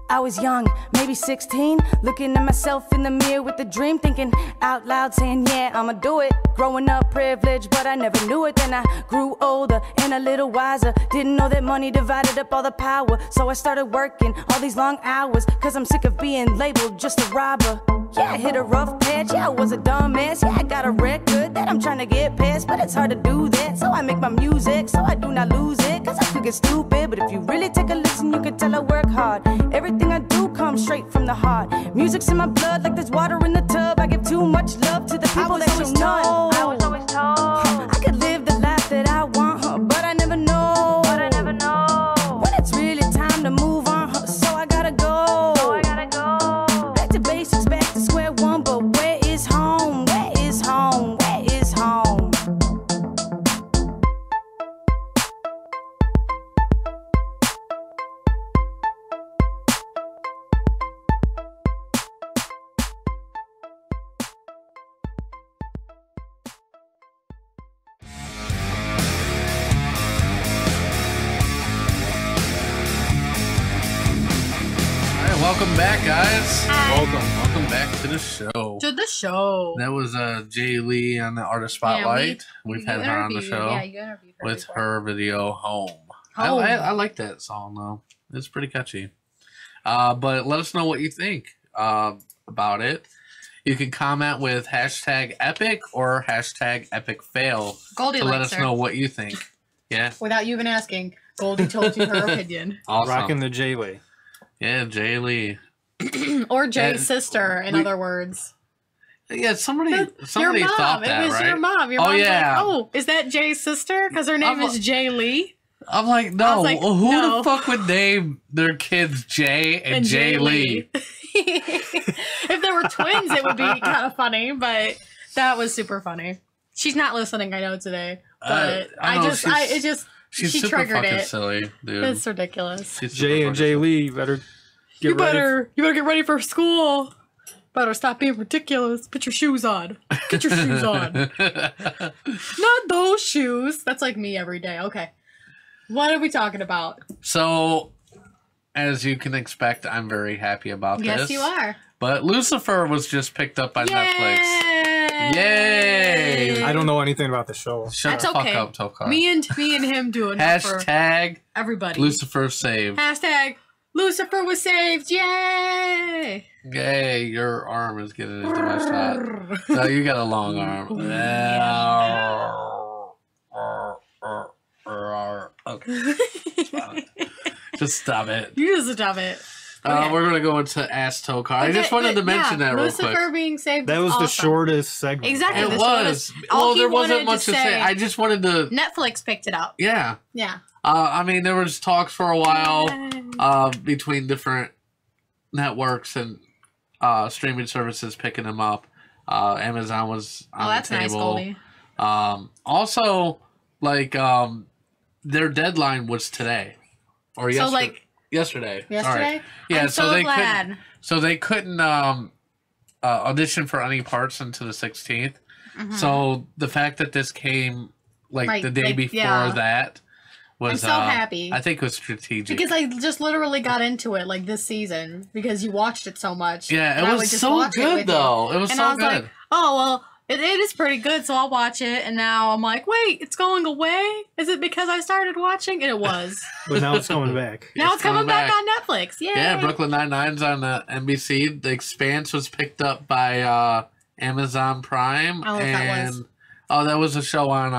I was young, maybe 16, looking at myself in the mirror with a dream, thinking out loud, saying, yeah, I'ma do it. Growing up privileged, but I never knew it. Then I grew older and a little wiser. Didn't know that money divided up all the power, so I started working all these long hours, cause I'm sick of being labeled just a robber. Yeah, I hit a rough patch, yeah, I was a dumbass. Yeah, I got a record that I'm trying to get past, but it's hard to do that, so I make my music so I do not lose it. Cause I could get stupid, but if you really take a listen, you can tell I work hard. Everything I do comes straight from the heart. Music's in my blood like there's water in the tub. I give too much love to the people that show none. I was always told I could live the life that I want, but I never know when it's really time to move on, so I gotta go. Back to basics, back to square one, but where is home? Where is home? Where is home?
Welcome back, guys. Welcome back to the show.
To the show.
That was Jay Lee on the Artist Spotlight. We've had her on the show.
Yeah, you interviewed her
with her video Home.
Home.
I like that song though. It's pretty catchy. But let us know what you think about it. You can comment with #epic or #epicfail
Goldie
to let
likes
us
her.
know what you think. Yeah.
Without you even asking, Goldie told you her opinion.
Awesome.
Rocking the Jay Lee.
Yeah, Jay Lee.
Or Jay's sister, in other words.
Yeah, somebody
your mom.
thought that,
It was
right?
your mom. Your
Oh,
mom's
yeah.
like, oh, is that Jay's sister? Because her name is Jay Lee.
I'm like,
I
no.
was like,
Who
no.
the fuck would name their kids Jay and Jay Lee?
If there were twins, it would be kind of funny, but that was super funny. She's not listening, I know, today. But
She's
she
super
triggered
fucking
it.
silly, dude.
It's ridiculous.
Jay and Jay Lee better get
You
ready.
better get ready for school. Better stop being ridiculous. Put your shoes on. Get your shoes on. Not those shoes. That's like me every day. Okay. What are we talking about?
So, as you can expect, I'm very happy about
Yes,
this.
you are.
But Lucifer was just picked up by Netflix. Yay!
I don't know anything about the show.
Shut
That's
the fuck
okay.
up, Tokar.
Me and him doing it for
Hashtag
everybody.
Lucifer saved.
Hashtag Lucifer was saved. Yay!
Yay, your arm is getting into my shot. No, you got a long arm. Okay. Just stop it.
You just stop it. Okay.
We're gonna go into Ask Tokar. I just wanted to mention that real
Lucifer
quick.
being saved.
That was the
awesome.
shortest segment.
Exactly.
It
the
was.
shortest.
Well,
All he
there wasn't
wanted
much to say. I just wanted to.
Netflix picked it up.
Yeah.
Yeah.
I mean, there was talks for a while between different networks and streaming services picking them up. Amazon was on
that's
the
nice,
table.
Goldie.
Also, like their deadline was today or
So,
yesterday.
like,
yesterday.
Yesterday?
Sorry. Yeah.
I'm so
they
glad.
couldn't. So they couldn't audition for any parts until the 16th.
Mhm.
So the fact that this came like the day before
yeah.
that was
I'm so happy.
I think it was strategic.
Because I just literally got into it like this season because you watched it so much.
Yeah, it
and I
was
would just
so
watch
good,
with you.
though. It was
and
so
I was
good.
like, oh well, it is pretty good, so I'll watch it. And now I'm like, wait, it's going away? Is it because I started watching? And it was.
But now it's coming back.
Now it's coming back on Netflix. Yay!
Yeah, Brooklyn Nine-Nine's on NBC. The Expanse was picked up by Amazon Prime.
I don't know what that was.
Oh, that was a show on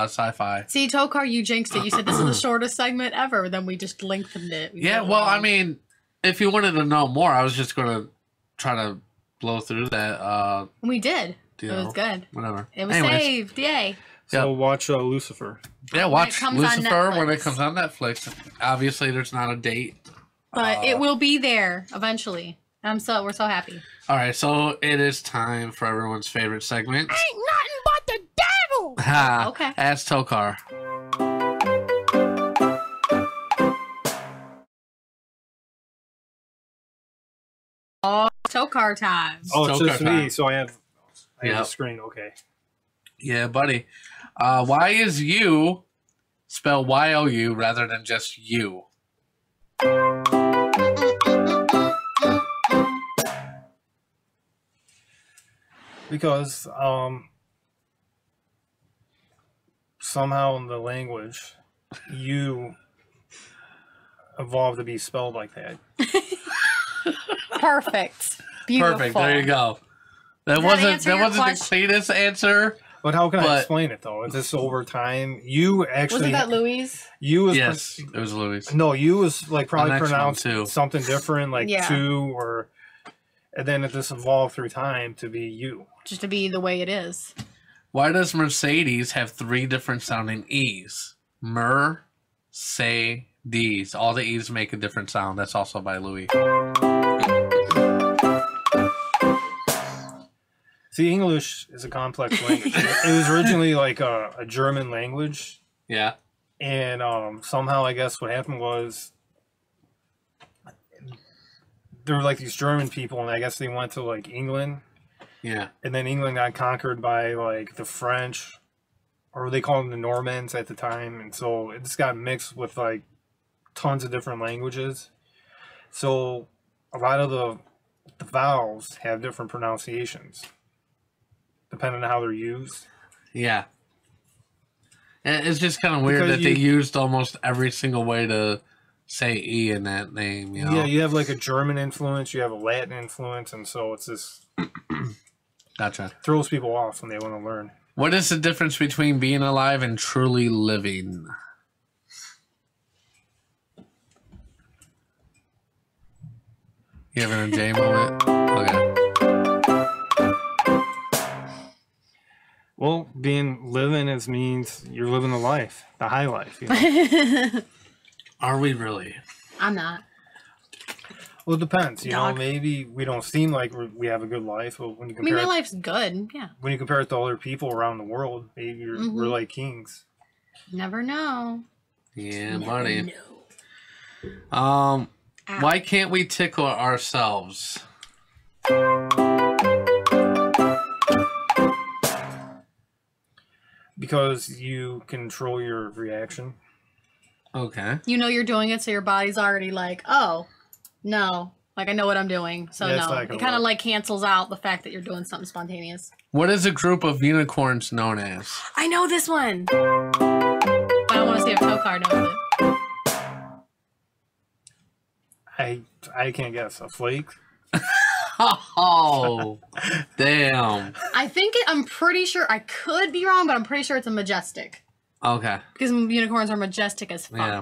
Sci-Fi.
See, Tokar, you jinxed it. You said this is the shortest segment ever. Then we just lengthened it.
Yeah, well, I mean, if you wanted to know more, I was just going to try to blow through that.
We did.
You
It was
know,
good.
Whatever.
It was
Anyways.
saved. Yay.
So watch Lucifer.
Yeah, watch
comes on
Lucifer when it
Netflix.
comes on Netflix. Obviously, there's not a date.
But it will be there eventually. We're so happy.
All right, so it is time for everyone's favorite segment.
Ain't nothing but the devil.
Ha!
Okay.
Ask Tokar.
Oh, Tokar time.
Oh, it's
Tokar
just me,
time.
so I have
Yep.
the screen. Okay.
Yeah, buddy. Why is you spell Y-O-U rather than just you?
Because somehow in the language, you evolved to be spelled like that.
Perfect. Beautiful.
Perfect. There you go. That
Does that
wasn't
answer
that
your
wasn't the
question?
cleanest answer.
But how can I
But-
explain it though? This over time, you actually
Wasn't that Louise?
you was
Yes, it was Louis.
no, you was like probably
next one,
pronounced
too.
something different, like
Yeah.
two or, and then it just evolved through time to be you.
Just to be the way it is.
Why does Mercedes have 3 different sounding E's? Mer-say-dees. All the E's make a different sound. That's also by Louis.
See, English is a complex language. It was originally like a German language,
Yeah.
and somehow I guess what happened was there were like these German people, and I guess they went to like England,
Yeah.
and then England got conquered by like the French, or they called them the Normans at the time, and so it just got mixed with like tons of different languages. So a lot of the vowels have different pronunciations depending on how they're used.
Yeah. And it's just kind of weird
Because
that they used almost every single way to say E in that name, you know?
Yeah, you have like a German influence, you have a Latin influence, and so it's just
Gotcha.
throws people off when they want to learn.
What is the difference between being alive and truly living? You having a J moment? Okay.
Well, being living is means you're living the life, the high life. You know?
Are we really?
I'm not.
Well, it depends. You know,
Dog.
maybe we don't seem like we have a good life, but when you
I mean,
compare
my
it,
life's good. Yeah.
when you compare it to other people around the world, maybe we're like kings.
Never know.
Yeah,
Never
buddy.
know.
Why can't we tickle ourselves?
Because you control your reaction.
Okay.
You know you're doing it, so your body's already like, oh, no. Like, I know what I'm doing, so
Yeah, it's
no.
like
It
a
kind of
what?
like cancels out the fact that you're doing something spontaneous.
What is a group of unicorns known as?
I know this one. But I want to see if Tokar knows it.
I can't guess. A flake?
Oh, damn.
I'm pretty sure, I could be wrong, but I'm pretty sure it's a majestic.
Okay.
Because unicorns are majestic as fuck.
Yeah.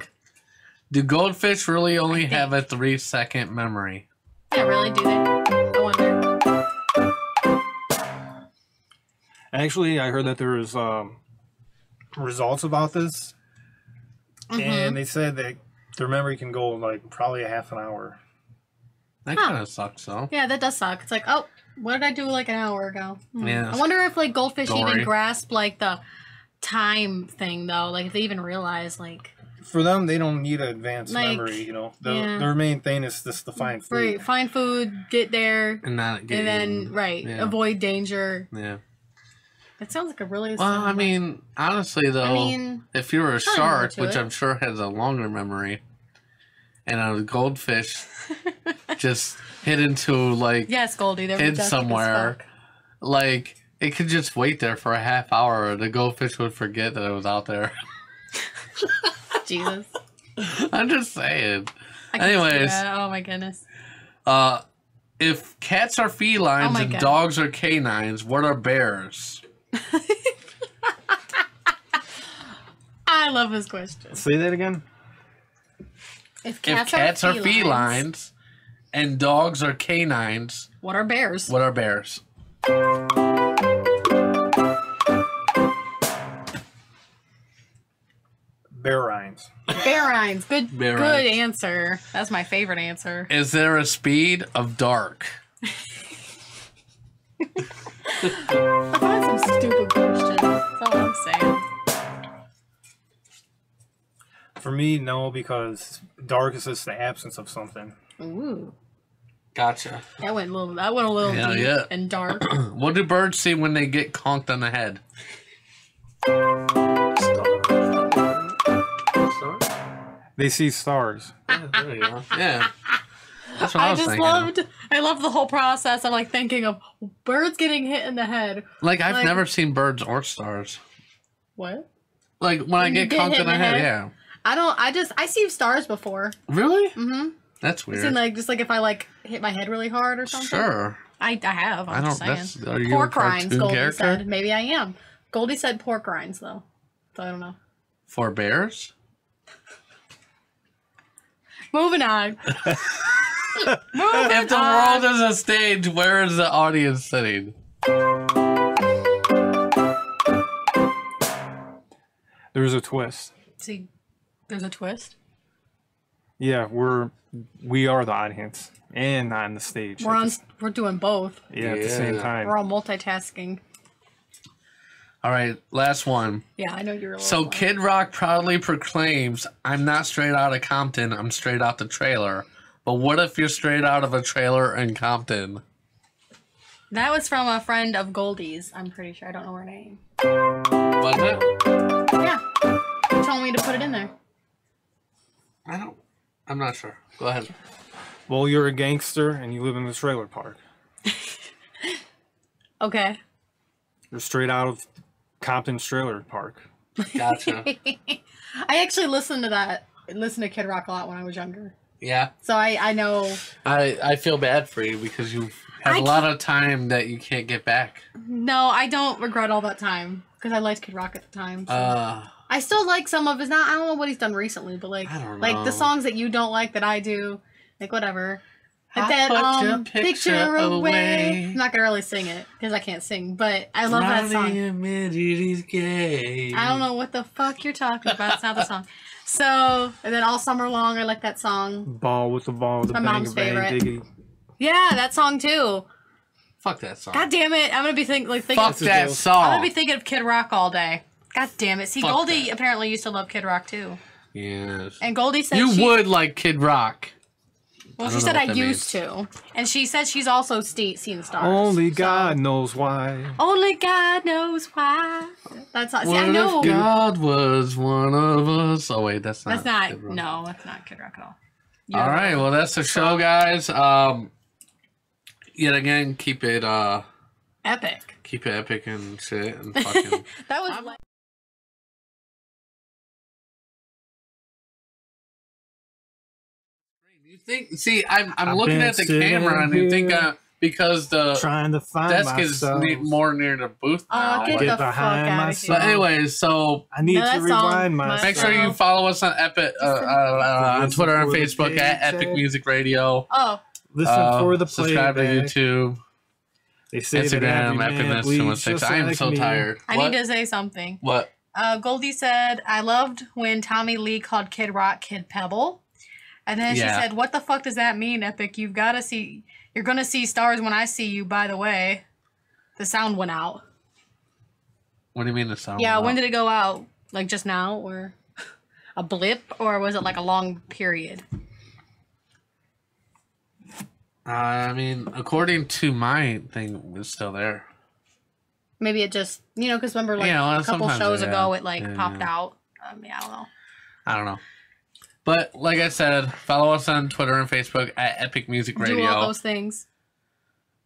Do goldfish really only have a 3-second memory?
Yeah, really? Do they? I wonder.
Actually, I heard that there was results about this, and they said that their memory can go like probably a half an hour.
That kind of sucks, though.
Yeah, that does suck. It's like, oh, what did I do like an hour ago?
Yeah.
I wonder if like goldfish
Dory.
even grasp like the time thing though. Like if they even realize like.
For them, they don't need an advanced
Like,
memory. You know,
yeah.
their main thing is just to find food.
Right, find food, get there,
And not get
and then
eaten.
right,
Yeah.
avoid danger.
Yeah.
It sounds like a really.
Well, I mean, honestly, though,
mean,
if you were a
there's probably more
shark,
to
which
it.
I'm sure has a longer memory, and a goldfish just hid into, like,
yes, Goldie, they're
hid
majestic as
somewhere,
fuck.
like, it could just wait there for a half hour, the goldfish would forget that it was out there.
Jesus.
I'm just saying.
I can see
Anyways,
that. Oh my goodness.
if cats are felines
Oh my
and
God.
dogs are canines, what are bears?
I love this question.
Say that again.
If
If cats are felines and dogs are canines,
what are bears?
what are bears?
Bearines.
Bearines. Good.
Bearines.
Good answer. That's my favorite answer.
Is there a speed of dark?
I find some stupid questions. That's all I'm saying.
For me, no, because dark is just the absence of something.
Ooh,
Gotcha.
that went a little. That went a little
Yeah,
deep
yeah.
and dark.
What do birds see when they get conked on the head?
They see stars.
Yeah, there you go. Yeah. That's what I was
just
thinking.
I loved the whole process. I'm like thinking of birds getting hit in the head.
Like, I've never seen birds or stars.
What?
Like, when I
you
get
get
conked
hit
in the head, yeah.
I don't. I see stars before.
Really?
Mm-hmm.
That's
I've
weird.
seen like just like if I like hit my head really hard or something.
Sure.
I have. I'm
I
just
don't-
saying.
are you a
Pork rinds,
cartoon
Goldie
character?
said. Maybe I am. Goldie said pork rinds though. So I don't know.
For bears?
Moving on.
If the world is a stage, where is the audience sitting?
There's a twist.
See, there's a twist.
Yeah, we are the audience and on the stage.
We're doing both.
Yeah, at the same time.
We're all multitasking.
All right, last one.
Yeah, I know you're a little.
So Kid Rock proudly proclaims, "I'm not straight out of Compton, I'm straight out the trailer." But what if you're straight out of a trailer in Compton?
That was from a friend of Goldie's. I'm pretty sure. I don't know her name.
Was it?
Yeah, she told me to put it in there.
I'm not sure. Go ahead.
Well, you're a gangster and you live in the trailer park.
Okay.
You're straight out of Compton's trailer park.
Gotcha.
I actually listened to Kid Rock a lot when I was younger.
Yeah.
So I know.
I feel bad for you because you have a lot of time that you can't get back.
No, I don't regret all that time because I liked Kid Rock at the time. So.
Uh,
I still like some of his. Not I don't know what he's done recently, but like
I don't
like
know.
the songs that you don't like that I do, like whatever. Like
I
that
put your picture away.
I'm not gonna really sing it because I can't sing, but I love that song.
admitted he's gay.
I don't know what the fuck you're talking about. It's not the song. So and then all summer long, I like that song.
Ball with the ball, the
My
bang
mom's
bang
favorite.
diggy.
Yeah, that song too.
Fuck that song.
God damn it! I'm gonna be thinking
Fuck that song.
I'm gonna be thinking of Kid Rock all day. God damn it! See,
Fuck
Goldie apparently used to love Kid Rock too.
Yes.
And Goldie said
You
she,
would like Kid Rock.
Well, she said I used to. And she said she's also seen stars.
Only God knows why.
Only God knows why. That's not. See,
What
I know.
if God was one of us? Oh wait, that's not.
That's not.
Kid Rock.
No, that's not Kid Rock at all.
All right, well that's the show, guys. Yet again, keep it
epic.
Keep it epic and shit and fucking.
That was like.
You think? See, I'm
I've
looking
been
at the
sitting
camera and you think
here
because the
trying to find
desk
myself.
is more near the booth. now,
Get
but-
the fuck out of here.
But anyways, so
I need to rewind myself.
Make sure you follow us on Epic on Twitter and Facebook at Epic Music Radio.
Oh.
Listen for the
subscribe to
playback.
YouTube.
They say that
Instagram,
every man
Epicness
bleeds
216.
just
I am
like
so
me.
tired.
I need to say something.
What?
Goldie said, I loved when Tommy Lee called Kid Rock Kid Pebble. And then she said, what the fuck does that mean, Epic? You're going to see stars when I see you, by the way. The sound went out.
What do you mean the sound?
Yeah,
went
when
out?
did it go out? Like just now? Or a blip? Or was it like a long period?
I mean, according to my thing, it's still there.
Maybe it just, because remember like
Yeah, well,
a couple
sometimes
shows
it-
ago
yeah.
it like
Yeah,
popped
yeah.
out. I don't know.
I don't know. But like I said, follow us on Twitter and Facebook at Epic Music Radio.
Do all those things.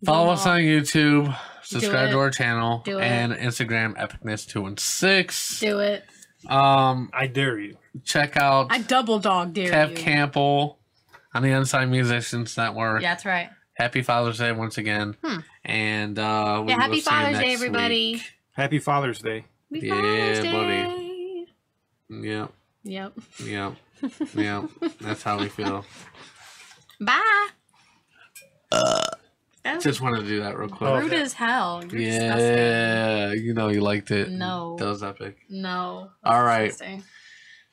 Follow
Do
us
all.
on YouTube. Subscribe
it.
to our channel
Do it.
and Instagram Epicness216.
Do it.
I dare you.
Check out
I double dog dare
Kev
you.
Campbell on the Unsigned Musicians Network.
Yeah, that's right.
Happy Father's Day once again. And we
Yeah,
will
happy
see you
Father's Day,
next
everybody.
week.
Happy Father's Day.
Happy
Yeah,
Father's
buddy.
Day.
Yep.
Yep.
Yep. Yep. That's how we feel.
Bye. That
Just wanted to do that real quick.
rude as hell. You're
Yeah, you know you liked it.
No.
That was epic.
No.
All right.
Disgusting.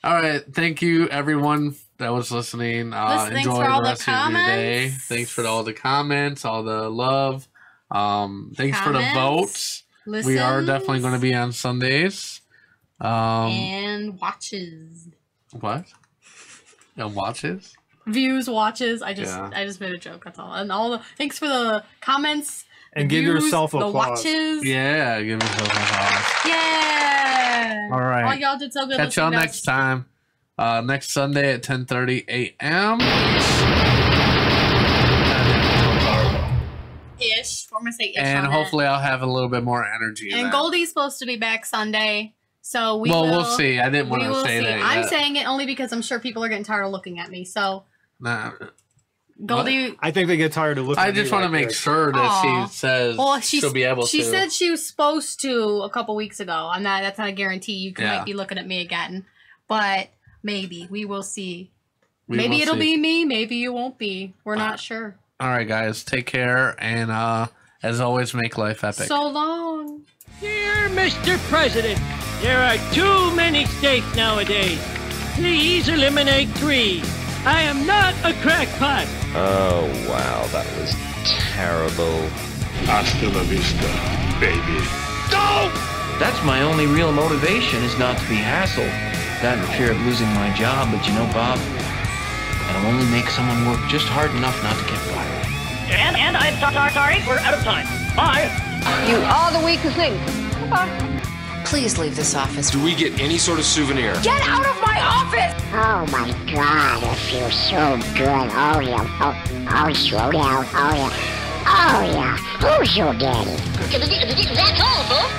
All right. Thank you, everyone that was listening.
Thanks
Enjoy
for all
the
the
rest of your day.
comments.
Thanks for all the comments, all the love. Thanks for the
Comments,
votes. We are
listens.
definitely going to be on Sundays.
And watches.
What? And watches?
Views, watches. I
Yeah.
just made a joke, that's all. And all the thanks for the comments.
And
the
give
views,
yourself
the
applause.
watches.
Yeah, give me some applause.
Yeah.
All right.
All y'all did so good.
Catch y'all
listening to
next time. Next Sunday at 10:30 a.m.
Ish. I'm gonna say ish.
And
on that.
hopefully I'll have a little bit more energy.
And
then.
Goldie's supposed to be back Sunday, so
we'll see. I didn't want
we
to
will
say
see.
that.
I'm
yet.
saying it only because I'm sure people are getting tired of looking at me. So
Nah.
Goldie,
I think they get tired of looking
I
at
just
me
want to
like
make
this.
sure that
Aw.
she says
well,
she'll be able
she
to.
said she was supposed to a couple weeks ago. That's not a guarantee. You
Yeah.
might be looking at me again, but maybe we will see.
We
Maybe
will
it'll
see.
be me. Maybe it won't be. We're not sure.
All right, guys. Take care. And as always, make life epic.
So long.
Dear Mr. President, there are too many states nowadays. Please eliminate 3. I am not a crackpot.
Oh, wow, that was terrible.
Hasta la vista, baby.
No! That's my only real motivation is not to be hassled. That and the fear of losing my job, but you know, Bob, that'll only make someone work just hard enough not to get fired.
And I'm sorry, we're out of time. Bye.
You are the weakest link. Goodbye.
Please leave this office.
Do we get any sort of souvenir?
Get out of my office!
Oh my God, it feels so good. Oh yeah. Oh, slow down. Oh yeah. Oh yeah. Who's your daddy?
That's all, folks.